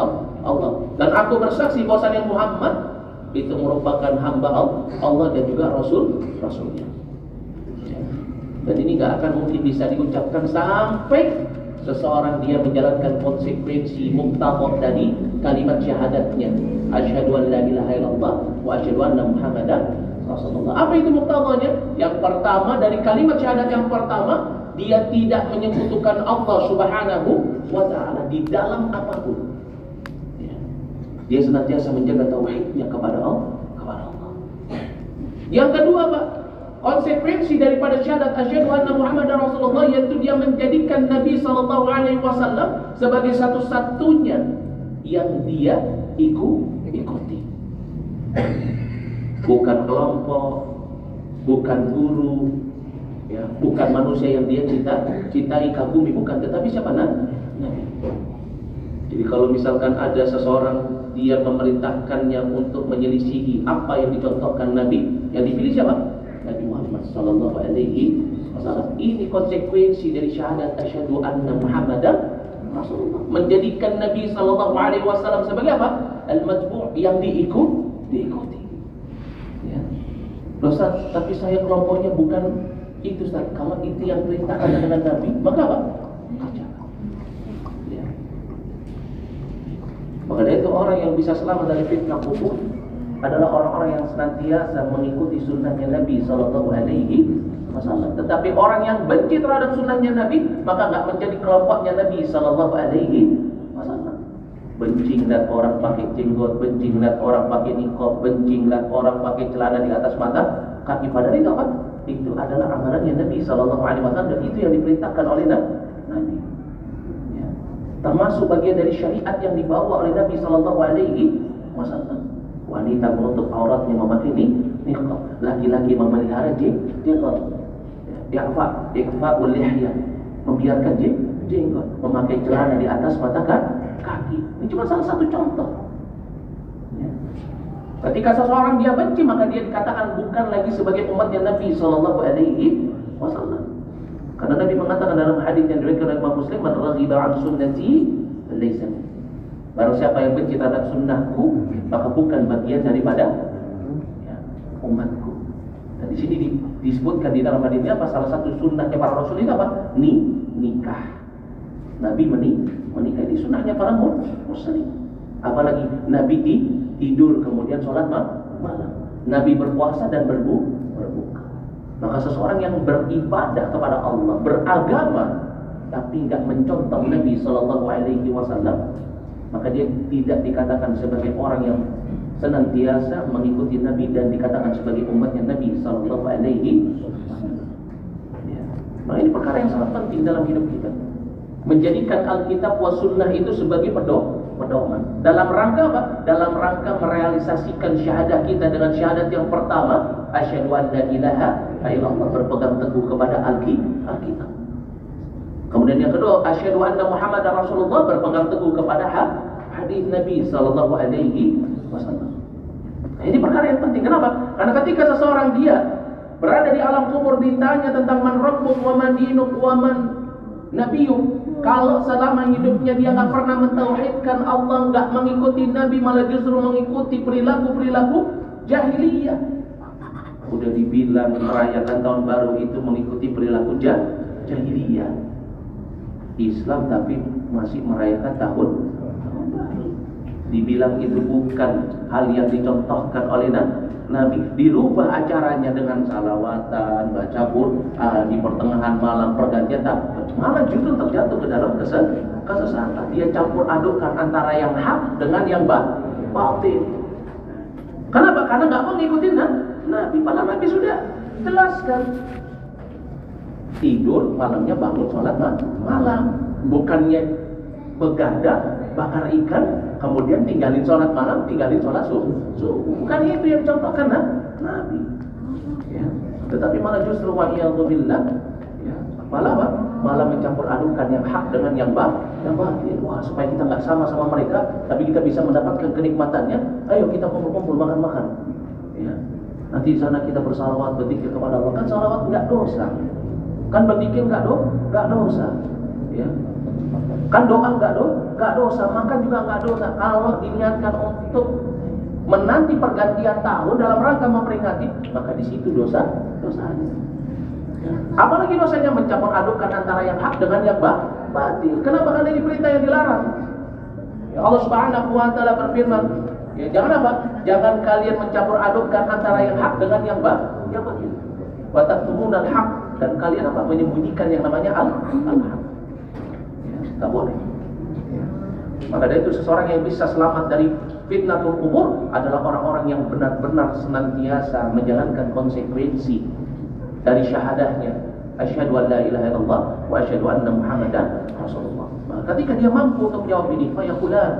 Allah. Dan aku bersaksi bahwasannya Muhammad itu merupakan hamba Allah dan juga rasulnya. Dan ini gak akan mungkin bisa diucapkan sampai seseorang dia menjalankan konsekuensi muktadha dari kalimat syahadatnya, asyhadu an la ilaha illallah wa asyhadu anna Muhammadan Rasulullah. Apa itu muktadhanya? Yang pertama, dari kalimat syahadat yang pertama, dia tidak menyekutukan Allah Subhanahu wa taala di dalam apapun. Ya. Dia senantiasa menjaga tauhidnya kepada Allah. Yang kedua, Pak, konsekuensi daripada syahadat asyhadu anna Muhammadar Rasulullah, yaitu dia menjadikan Nabi sallallahu alaihi wasallam sebagai satu-satunya yang dia ikuti. Bukan kelompok, bukan guru, ya, bukan manusia yang dia cintai, kagumi, bukan, tetapi siapa? Nabi. Jadi kalau misalkan ada seseorang dia memerintahkannya untuk menyelisihi apa yang dicontohkan Nabi, yang dipilih siapa? Nabi Muhammad sallallahu alaihi wasallam. Ini konsekuensi dari syahadat asyhadu anna Muhammadan Rasulullah. Menjadikan Nabi sallallahu alaihi wasallam sebagai apa? Al-matbu', yang diikuti. Ya. Ustaz, tapi saya kelompoknya bukan itu, Ustaz. Kalau itu yang perintahkan dengan Nabi, maka apa? Kerjakan. Ya. Maka itu orang yang bisa selamat dari fitnah kubur adalah orang-orang yang senantiasa mengikuti sunnahnya Nabi sallallahu alaihi wasallam. Tetapi orang yang benci terhadap sunnahnya Nabi, maka enggak menjadi kelompoknya Nabi sallallahu alaihi wasallam. Benci ngeliat orang pakai jenggot, benci ngeliat orang pakai niqab, benci ngeliat orang pakai celana di atas mata kaki. Padahal itu apa? Itu adalah amalannya Nabi sallallahu alaihi wasallam, dan itu yang diperintahkan oleh Nabi. Ya. Termasuk bagian dari syariat yang dibawa oleh Nabi sallallahu alaihi wasallam. Wanita menutup auratnya memakai niqab, laki-laki memelihara jenggot, i'fa'ul lihya, membiarkan jenggot, memakai celana di atas mata kaki. Ini cuma salah satu contoh. Ya. Ketika seseorang dia benci, maka dia dikatakan bukan lagi sebagai umatnya Nabi sallallahu alaihi wasallam. Karena Nabi mengatakan dalam hadis yang diriwayatkan oleh Imam Muslim, "Man raghiba 'an sunnati falaysa minni." Barang siapa yang benci terhadap sunnahku, maka bukan bagian daripada ya, umatku. Dan di sini disebutkan di dalam hadisnya apa? Salah satu sunnahnya para rasul itu apa? Nikah. Nabi menikah, di sunnahnya para muslim. Apalagi Nabi tidur kemudian sholat malam. Nabi berpuasa dan berbuka. Maka seseorang yang beribadah kepada Allah, beragama, tapi tidak mencontoh Nabi sallallahu alaihi wasallam, maka dia tidak dikatakan sebagai orang yang senantiasa mengikuti Nabi dan dikatakan sebagai umatnya Nabi sallallahu alaihi wasallam. Ya. Nah, ini perkara yang sangat penting dalam hidup kita. Menjadikan Alkitab wa Sunnah itu sebagai pedoman. pedoman. Dalam rangka apa? Dalam rangka merealisasikan syahadat kita dengan syahadat yang pertama, asyhadu an la ilaha illallah, berpegang teguh kepada Alkitab. Kemudian yang kedua, asyhadu anna Muhammadar Rasulullah, berpegang teguh kepada hadis Nabi sallallahu alaihi wasallam. Nah, ini perkara yang penting. Kenapa? Karena ketika seseorang dia berada di alam kubur ditanya tentang man rabbuk wa man dinuk wa man nabiyuk, kalau selama hidupnya dia nggak pernah mentauhidkan Allah, nggak mengikuti Nabi, malah justru mengikuti perilaku jahiliyah. Udah dibilang merayakan tahun baru itu mengikuti perilaku jahiliyah. Islam tapi masih merayakan tahun baru. Dibilang itu bukan hal yang dicontohkan oleh Nabi. Dirubah acaranya dengan salawatan, baca Quran di pertengahan malam, pergantian tahun, malah justru terjatuh ke dalam kesesatan. Dia campur adukkan antara yang hak dengan yang batil. Kenapa? Karena nggak mau ngikutin Nabi. Padahal Nabi sudah jelaskan. Tidur malamnya bangun sholat malam, bukannya begadang bakar ikan kemudian tinggalin sholat malam, tinggalin sholat subuh. Bukan itu yang contohkan Nabi. Ya. Tetapi malah justru wa'iyadzubillah, ya, malah mencampur adukan yang hak dengan yang batil. Wah, supaya kita nggak sama mereka, tapi kita bisa mendapatkan kenikmatannya. Ayo kita kumpul-kumpul makan-makan. Ya. Nanti di sana kita bersalawat, berzikir kepada Allah. Kan salawat nggak dosa. Kan berzikir nggak dosa. Ya. Kan doa nggak dosa, makan juga nggak dosa. Kalau diniatkan untuk menanti pergantian tahun dalam rangka memperingati, maka di situ dosanya. Ya. Apalagi dosanya mencampur adukan antara yang hak dengan yang batil. Kenapa? Karena ini perintah yang dilarang. Ya, Allah Subhanahu wa taala berfirman, ya, jangan apa? Jangan kalian mencampur adukan antara yang hak dengan yang batil. Wa taktumunal haq, dan kalian apa? Menyembunyikan yang namanya al-haq. Tak boleh. Maka dari itu seseorang yang bisa selamat dari fitnatul kubur adalah orang-orang yang benar-benar senantiasa menjalankan konsekuensi dari syahadahnya, asyhadu an la ilaha illallah wa asyhadu anna Muhammadan Rasulullah. Maka ketika dia mampu untuk menjawab ini, fayaqulan,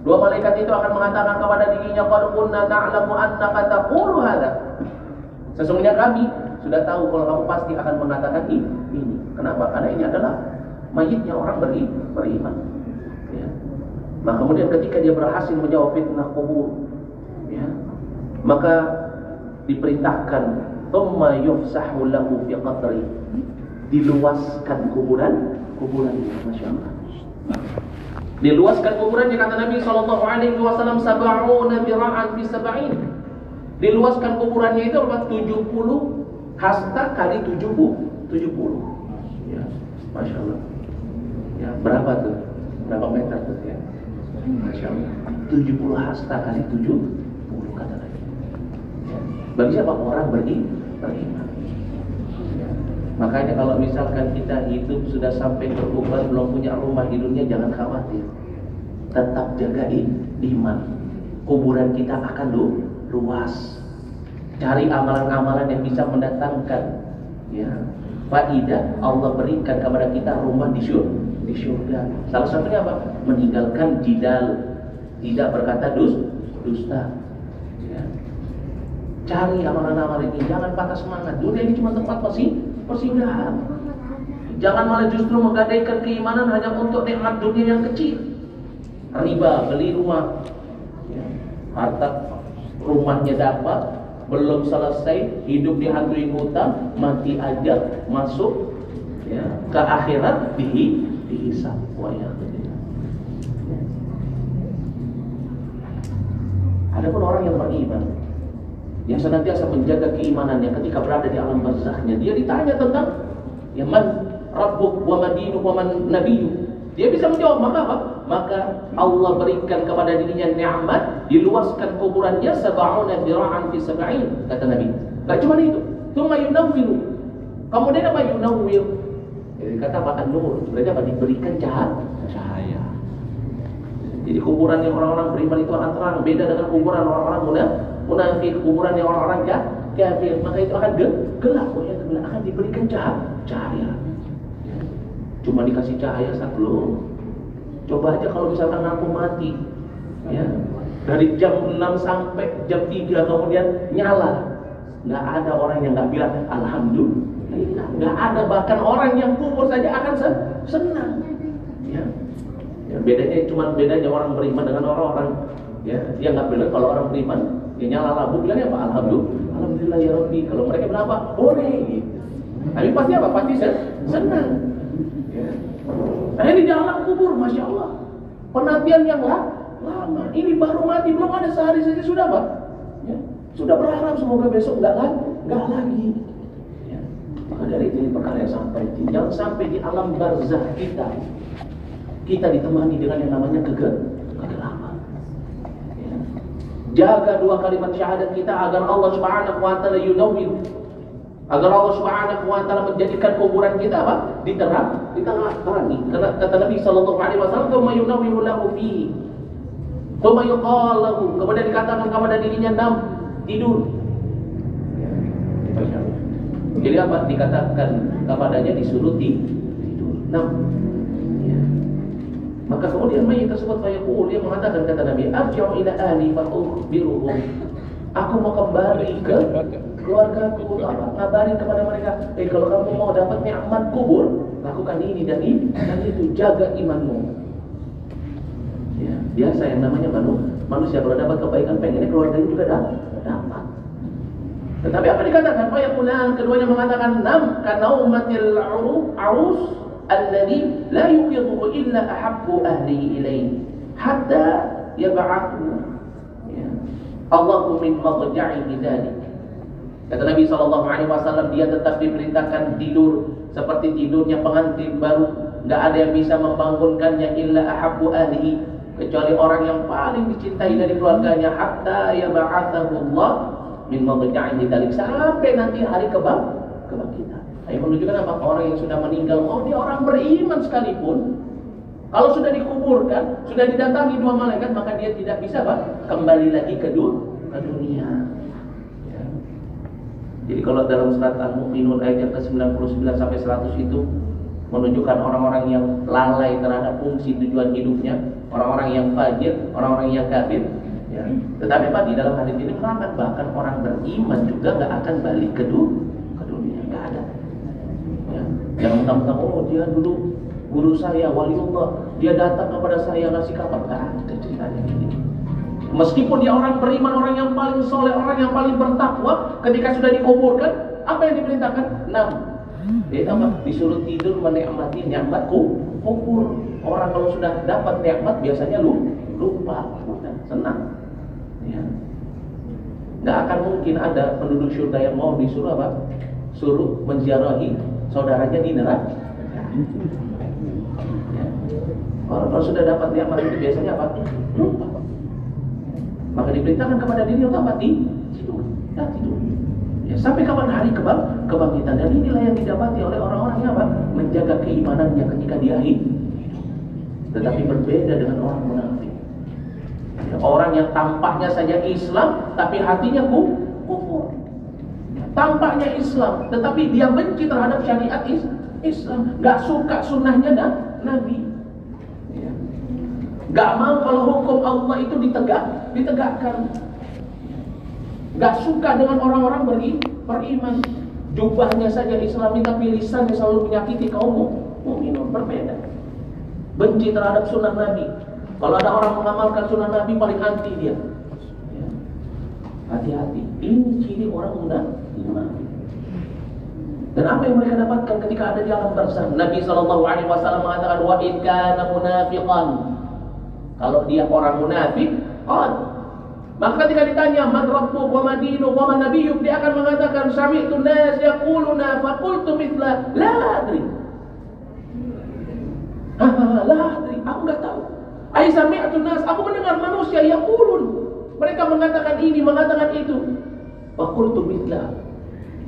dua malaikat itu akan mengatakan kepada dirinya, qad kunna na'lamu annaka taqulu hadza. Sesungguhnya kami sudah tahu kalau kamu pasti akan mengatakan ini. Kenapa? Karena ini adalah mayitnya orang beriman. Ya. Maka kemudian ketika dia berhasil menjawab fitnah kubur, ya, maka diperintahkan thumma yufsahu lahu fi qatri, diluaskan kuburannya, Masya Allah. Diluaskan kuburannya, kata Nabi sallallahu alaihi wasallam, sab'una dira'an fi sab'in. Diluaskan kuburannya itu berapa? 70 hasta kali 70. Ya, Masya Allah. Ya, berapa tuh? Berapa meter tuh ya? Masya Allah. 70 hasta kali 70 kata Nabi. Ya. Bagi siapa? Orang beriman. Ya. Makanya kalau misalkan kita hidup sudah sampai berubah, belum punya rumah di dunia, jangan khawatir. Tetap jaga iman. Kuburan kita akan luas. Cari amalan-amalan yang bisa mendatangkan, ya, faidah. Allah berikan kepada kita rumah di surga. Salah satunya apa? Meninggalkan jidal, tidak berkata dusta. Ya. Cari amalan-amalan ini, jangan patah semangat. Dunia ini cuma tempat persinggahan. Jangan malah justru menggadaikan keimanan hanya untuk nikmat dunia yang kecil. Riba, beli rumah, ya, harta rumahnya dapat, belum selesai, hidup dihantui hutang, mati aja masuk, ya, ke akhirat dihisab. Adapun orang yang beriman, yang senantiasa menjaga keimanannya ketika berada di alam barzahnya, dia ditanya tentang ya man rabbuk wa man dinuk wa man nabiyyuk. Dia bisa menjawab, maka apa? Maka Allah berikan kepada dirinya nikmat, diluaskan kuburannya sab'una dira'an fi sab'in, kata Nabi. Enggak cuma itu, tsumma yunawwiru. Kemudian apa? Yunawwir. Jadi kata apa? An-nur. Berarti apa? Diberikan cahaya. Jadi kuburan yang orang-orang beriman itu akan terang, beda dengan kuburan orang-orang munafik, kuburan yang orang-orang kafir, maka itu akan gelap, akan diberikan cahaya. Cuma dikasih cahaya belum. Coba aja kalau misalkan lampu mati, ya, dari jam 6 sampai jam 3 kemudian nyala, nggak ada orang yang nggak bilang alhamdulillah, nggak ada. Bahkan orang yang kubur saja akan senang. Ya, bedanya orang beriman dengan orang-orang, ya, dia nggak bilang. Kalau orang beriman, dia nyala lampu bilangnya apa? Alhamdulillah ya Rabbi. Kalau mereka bilang apa? Boleh gitu. Tapi pasti apa? Pasti senang. Ya. Nah, ini di alam kubur, masya Allah, penantian yang lama. Ini baru mati, belum ada sehari saja sudah apa? Ya. Sudah berharap semoga besok nggak lagi. Ya. Maka dari itu ini perkara yang sangat penting. Jangan sampai di alam barzah kita ditemani dengan yang namanya kegelapan. Ya. Jaga dua kalimat syahadat kita agar Allah Subhanahu wa taala yunawwir, agar Allah Subhanahu wa taala menjadikan kuburan kita apa? Diterangi. Karena kata Nabi sallallahu alaihi wasallam, "Tsumma yunawwiru lahu fihi." Tsumma yuqal lahu, kemudian dikatakan kepada dirinya, "Nam, tidur." Ya. Jadi apa? Dikatakan kepadanya disuruh tidur. Nam. Ya. Maka kemudian mayit tersebut fayaqul, dia mengatakan, kata Nabi, "Arji'u ila ahli fa ukhbiruhum." Aku mau kembali ke keluarga ku, ngabarin kepada mereka, kalau kamu mau dapat nikmat kubur, lakukan ini dan itu, jaga imanmu. Ya, biasa yang namanya manusia kalau dapat kebaikan pengennya keluarganya juga dapat. Tetapi apa dikatakan? Fayaqulan, keduanya mengatakan, "Nam kanaumatil arus alladhi la yuqidhu illa ahabbu ahlihi ilayhi hatta yab'athu." Ya. Allahu min madja'i dzalik. Kata Nabi SAW, dia tetap diperintahkan tidur seperti tidurnya pengantin baru. Nggak ada yang bisa membangunkannya illa ahabbu ahlihi, kecuali orang yang paling dicintai dari keluarganya. Hatta yab'athahullah min madja'i dzalik, sampai nanti hari kebangkitan. Ini menunjukkan apa? Orang yang sudah meninggal, dia orang beriman sekalipun, kalau sudah dikuburkan, sudah didatangi dua malaikat, maka dia tidak bisa kembali lagi ke dunia. Jadi kalau dalam surat Al-Mu'minun ayat yang ke-99 sampai 100 itu menunjukkan orang-orang yang lalai terhadap fungsi tujuan hidupnya, orang-orang yang fajir, orang-orang yang kafir. Ya. Tetapi Pak, di dalam hadis ini menerangkan bahkan orang beriman juga nggak akan balik ke dunia, nggak ada. Ya. Yang mentang-mentang dia dulu guru saya, waliullah, dia datang kepada saya ngasih kabar, nggak ada ceritanya ini. Meskipun dia orang beriman, orang yang paling soleh, orang yang paling bertakwa, ketika sudah dikuburkan, apa yang diperintahkan? Disuruh tidur menikmati nikmat kubur. Orang kalau sudah dapat nikmat biasanya lupa, senang. Ya. Nggak akan mungkin ada penduduk surga yang mau disuruh apa? Suruh menziarahi saudaranya di neraka. Ya. Orang kalau sudah dapat nikmat itu biasanya apa? Lupa. Maka diperintahkan kepada diri untuk apa? Tidur. Ya, sampai kapan hari kebangkitan. Dan inilah yang didapati oleh orang-orang yang apa? Menjaga keimanannya ketika dia hidup. Tetapi berbeda dengan orang munafik. Ya, orang yang tampaknya saja Islam, tapi hatinya kufur. Tampaknya Islam, tetapi dia benci terhadap syariat Islam. Gak suka sunnahnya Nabi. Gak mau kalau hukum Allah itu ditegakkan. Gak suka dengan orang-orang beriman. Jubahnya saja Islami, tapi lisannya selalu menyakiti kaum mukminin. Berbeda. Benci terhadap sunnah Nabi. Kalau ada orang mengamalkan sunnah Nabi, paling anti dia. Ya. Hati-hati. Ini ciri orang munafik. Dan apa yang mereka dapatkan ketika ada di alam barzakh? Nabi SAW mengatakan, "Wa in kana munafiqan." Kalau dia orang munafik, maka ketika ditanya man rabbuk wa madinuk wa man nabiyyuk, dia akan mengatakan sami'tu nas yaquluna fa qultu mithla la adri. La adri, aku enggak tahu. Ai sami'tu nas, aku mendengar manusia yaqulun, mereka mengatakan ini, mengatakan itu. Fa qultu mithla.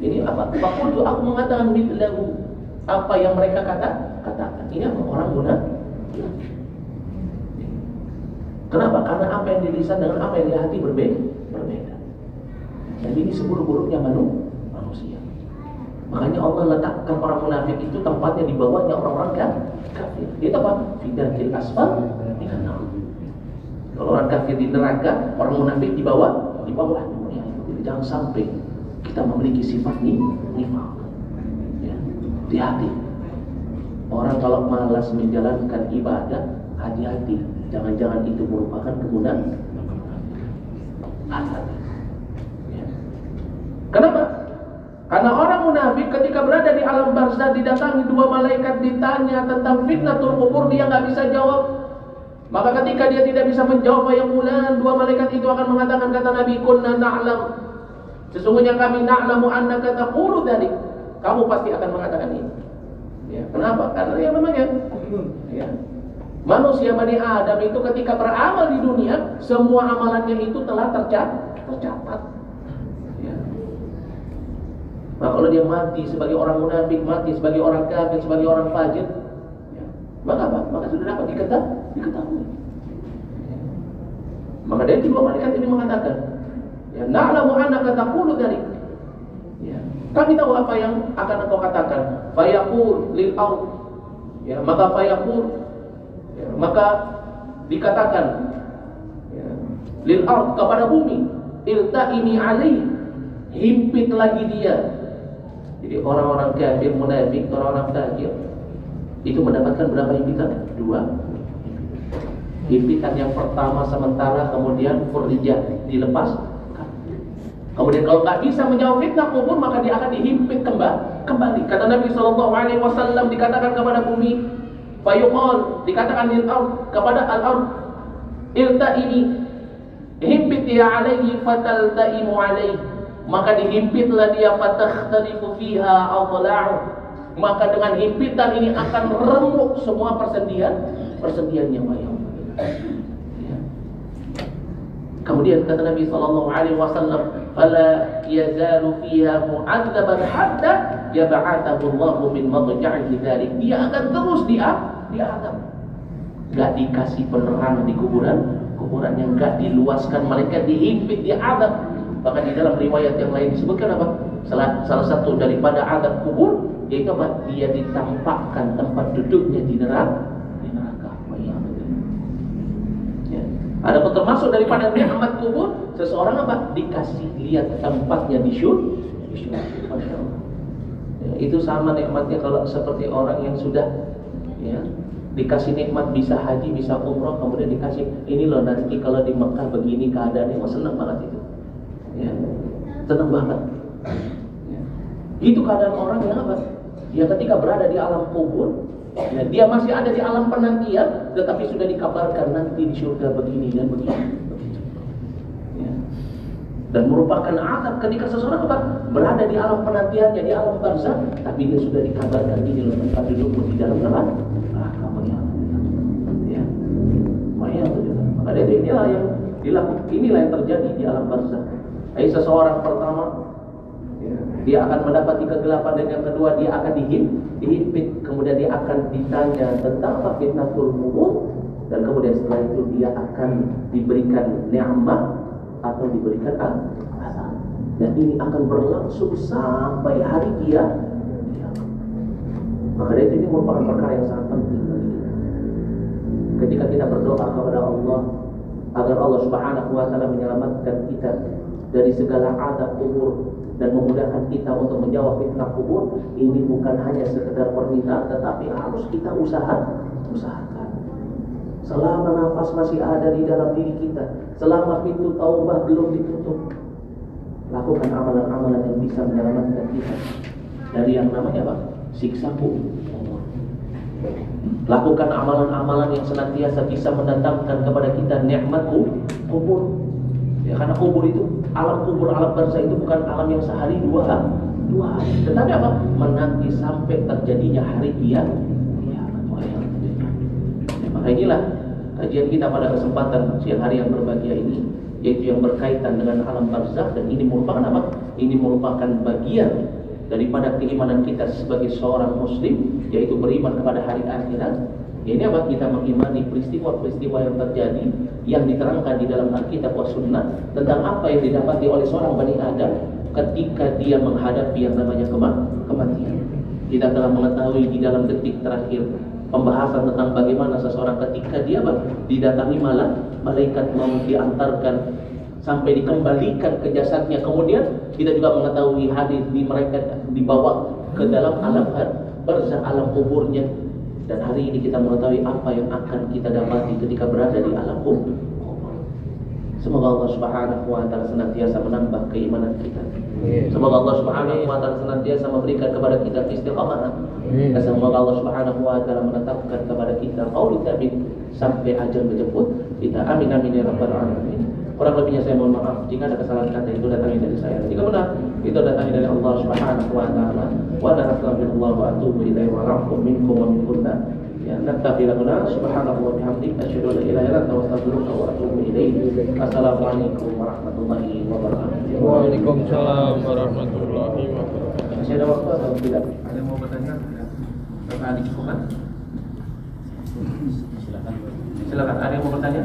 Ini apa? Fa qultu, aku mengatakan mithlahu, apa yang mereka katakan. Ini apa? Orang munafik. Kenapa? Karena apa yang di lisan dengan apa yang di hati berbeda. Dan ini seburuk-buruknya manusia. Makanya Allah letakkan orang munafik itu tempatnya di bawahnya orang-orang kafir. Itu apa? Fidarkil asfal minan nar. Kalau orang kafir di neraka, orang munafik di bawah dunia. Jadi jangan sampai kita memiliki sifat nifaq. Ya, hati-hati. Orang kalau malas menjalankan ibadah, hati-hati. Jangan-jangan itu merupakan kemunafikan. Hati-hati. Ya. Kenapa? Karena orang munafik ketika berada di alam barzah didatangi dua malaikat ditanya tentang fitnatul kubur, dia nggak bisa jawab. Maka ketika dia tidak bisa menjawab, yaqulan, dua malaikat itu akan mengatakan, kata Nabi, kunna na'lam, sesungguhnya kami na'lamu annaka taqulu dzalik, kamu pasti akan mengatakan ini. Ya, kenapa? Karena yang namanya ya, manusia Bani Adam itu ketika beramal di dunia, semua amalannya itu telah tercatat. Nah, kalau dia mati sebagai orang munafik, mati sebagai orang kafir, sebagai orang fajir, ya, maka apa? Maka sudah dapat diketahui. Ya. Maka dari dua malaikat ini mengatakan, ya, na'lamu annaka taqulu dzalik. Ya, kami tahu apa yang akan engkau katakan. Fayaqul lil ard. Ya, maka fayaqul, ya, maka dikatakan, ya, lil ard, kepada bumi, ilta'imi alaihi, himpit lagi dia. Jadi orang-orang kafir munafik, orang-orang kafir itu mendapatkan berapa himpitan? 2. Himpitan yang pertama sementara, kemudian furrijah, dilepas. Kemudian kalau nggak bisa menjawab fitnah kubur, maka dia akan dihimpit kembali. Kata Nabi SAW dikatakan kepada bumi, fayuqal, dikatakan lil ard, kepada al-ard, ilta'imi, himpit ya alaihi fatalta'imu alaihi, maka dihimpitlah dia, fatakhtalifu fiha adla'u, maka dengan himpitan ini akan remuk semua persendiannya mayat. Ya. Kemudian kata Nabi SAW, fala yazalu fiha mu'adzaban hatta yab'athahu Allahu min madja'i dzalik, dia akan terus diazab. Enggak dikasih penerangan di kuburannya, enggak diluaskan, malaikat dihimpit, diazab. Bahkan di dalam riwayat yang lain disebutkan apa? Salah satu daripada azab kubur yaitu apa? Dia ditampakkan tempat duduknya di neraka. Ya. Ada pun termasuk daripada nikmat kubur, seseorang apa? Dikasih lihat tempatnya di syurga. Masya Allah. Ya, itu sama nikmatnya kalau seperti orang yang sudah, ya, dikasih nikmat bisa haji, bisa umroh, kemudian dikasih ini loh nanti kalau di Mekah begini keadaannya, senang banget itu. Ya, tenang banget. Ya. Itu keadaan orang yang apa? Dia ketika berada di alam kubur, ya, dia masih ada di alam penantian, tetapi sudah dikabarkan nanti di surga begini dan begini. Ya. Dan merupakan azab ketika seseorang apa? Berada di alam penantiannya, di alam barzakh, tapi dia sudah dikabarkan ini loh tempat dudukmu di dalam neraka. Ya. Maka dari inilah yang dilakukan, inilah yang terjadi di alam barzakh. Seseorang pertama, ya, dia akan mendapati kegelapan, dan yang kedua dia akan dihimpit, kemudian dia akan ditanya tentang fitnatul kubur, dan kemudian setelah itu dia akan diberikan nikmat atau diberikan azab. Dan ini akan berlangsung sampai hari dia. Maka dari itu ini merupakan perkara yang sangat penting bagi kita. Ketika kita berdoa kepada Allah agar Allah Subhanahu wa taala menyelamatkan kita dari segala azab kubur dan memudahkan kita untuk menjawab fitnah kubur, ini bukan hanya sekedar permintaan, tetapi harus kita usahakan. Selama nafas masih ada di dalam diri kita, selama pintu taubah belum ditutup, lakukan amalan-amalan yang bisa menyelamatkan kita dari yang namanya apa? Siksa kubur. Lakukan amalan-amalan yang senantiasa bisa mendatangkan kepada kita nikmat kubur. Ya, karena kubur itu, alam kubur, alam barzakh itu bukan alam yang sehari dua hari, tetapi apa? Menanti sampai terjadinya hari kiamat. Ya, maka inilah kajian kita pada kesempatan siang hari yang berbahagia ini, yaitu yang berkaitan dengan alam barzakh. Dan ini merupakan apa? Ini merupakan bagian daripada keimanan kita sebagai seorang muslim, yaitu beriman kepada hari akhirat. Ini apa? Kita mengimani peristiwa-peristiwa yang terjadi, yang diterangkan di dalam Alkitab wa Sunnah, tentang apa yang didapati oleh seorang Bani Adam ketika dia menghadapi yang namanya kematian. Kita telah mengetahui di dalam detik terakhir pembahasan tentang bagaimana seseorang ketika dia didatangi malaikat maut, diantarkan sampai dikembalikan ke jasadnya. Kemudian kita juga mengetahui hadis di mereka dibawa ke dalam alam barzakh, alam kuburnya. Dan hari ini kita mengetahui apa yang akan kita dapati ketika berada di alam kubur. Semoga Allah Subhanahu wa taala senantiasa menambah keimanan kita. Semoga Allah Subhanahu wa taala senantiasa memberikan kepada kita istiqamah. Dan semoga Allah Subhanahu wa taala menetapkan kepada kita qaul tsabit sampai ajal menjemput kita. Amin amin ya rabbal alamin. Kurang lebihnya saya mohon maaf jika ada kesalahan kata itu datangnya dari saya. Jika benar itu datangnya dari Allah Subhanahu wa taala. Wa nastaghfirullah wa atubu ilaihi wa a'udzu minkum wa min kulli ya naktafi lana subhanallahi wa bihamdihi asyhadu an la ilaha illa anta astaghfiruka wa atubu ilaik. Assalamualaikum warahmatullahi wabarakatuh. Waalaikumsalam warahmatullahi wabarakatuh. Masih ada waktu atau tidak? Ada yang mau bertanya? Apakah dicukupkan? Silakan. Ada yang mau bertanya?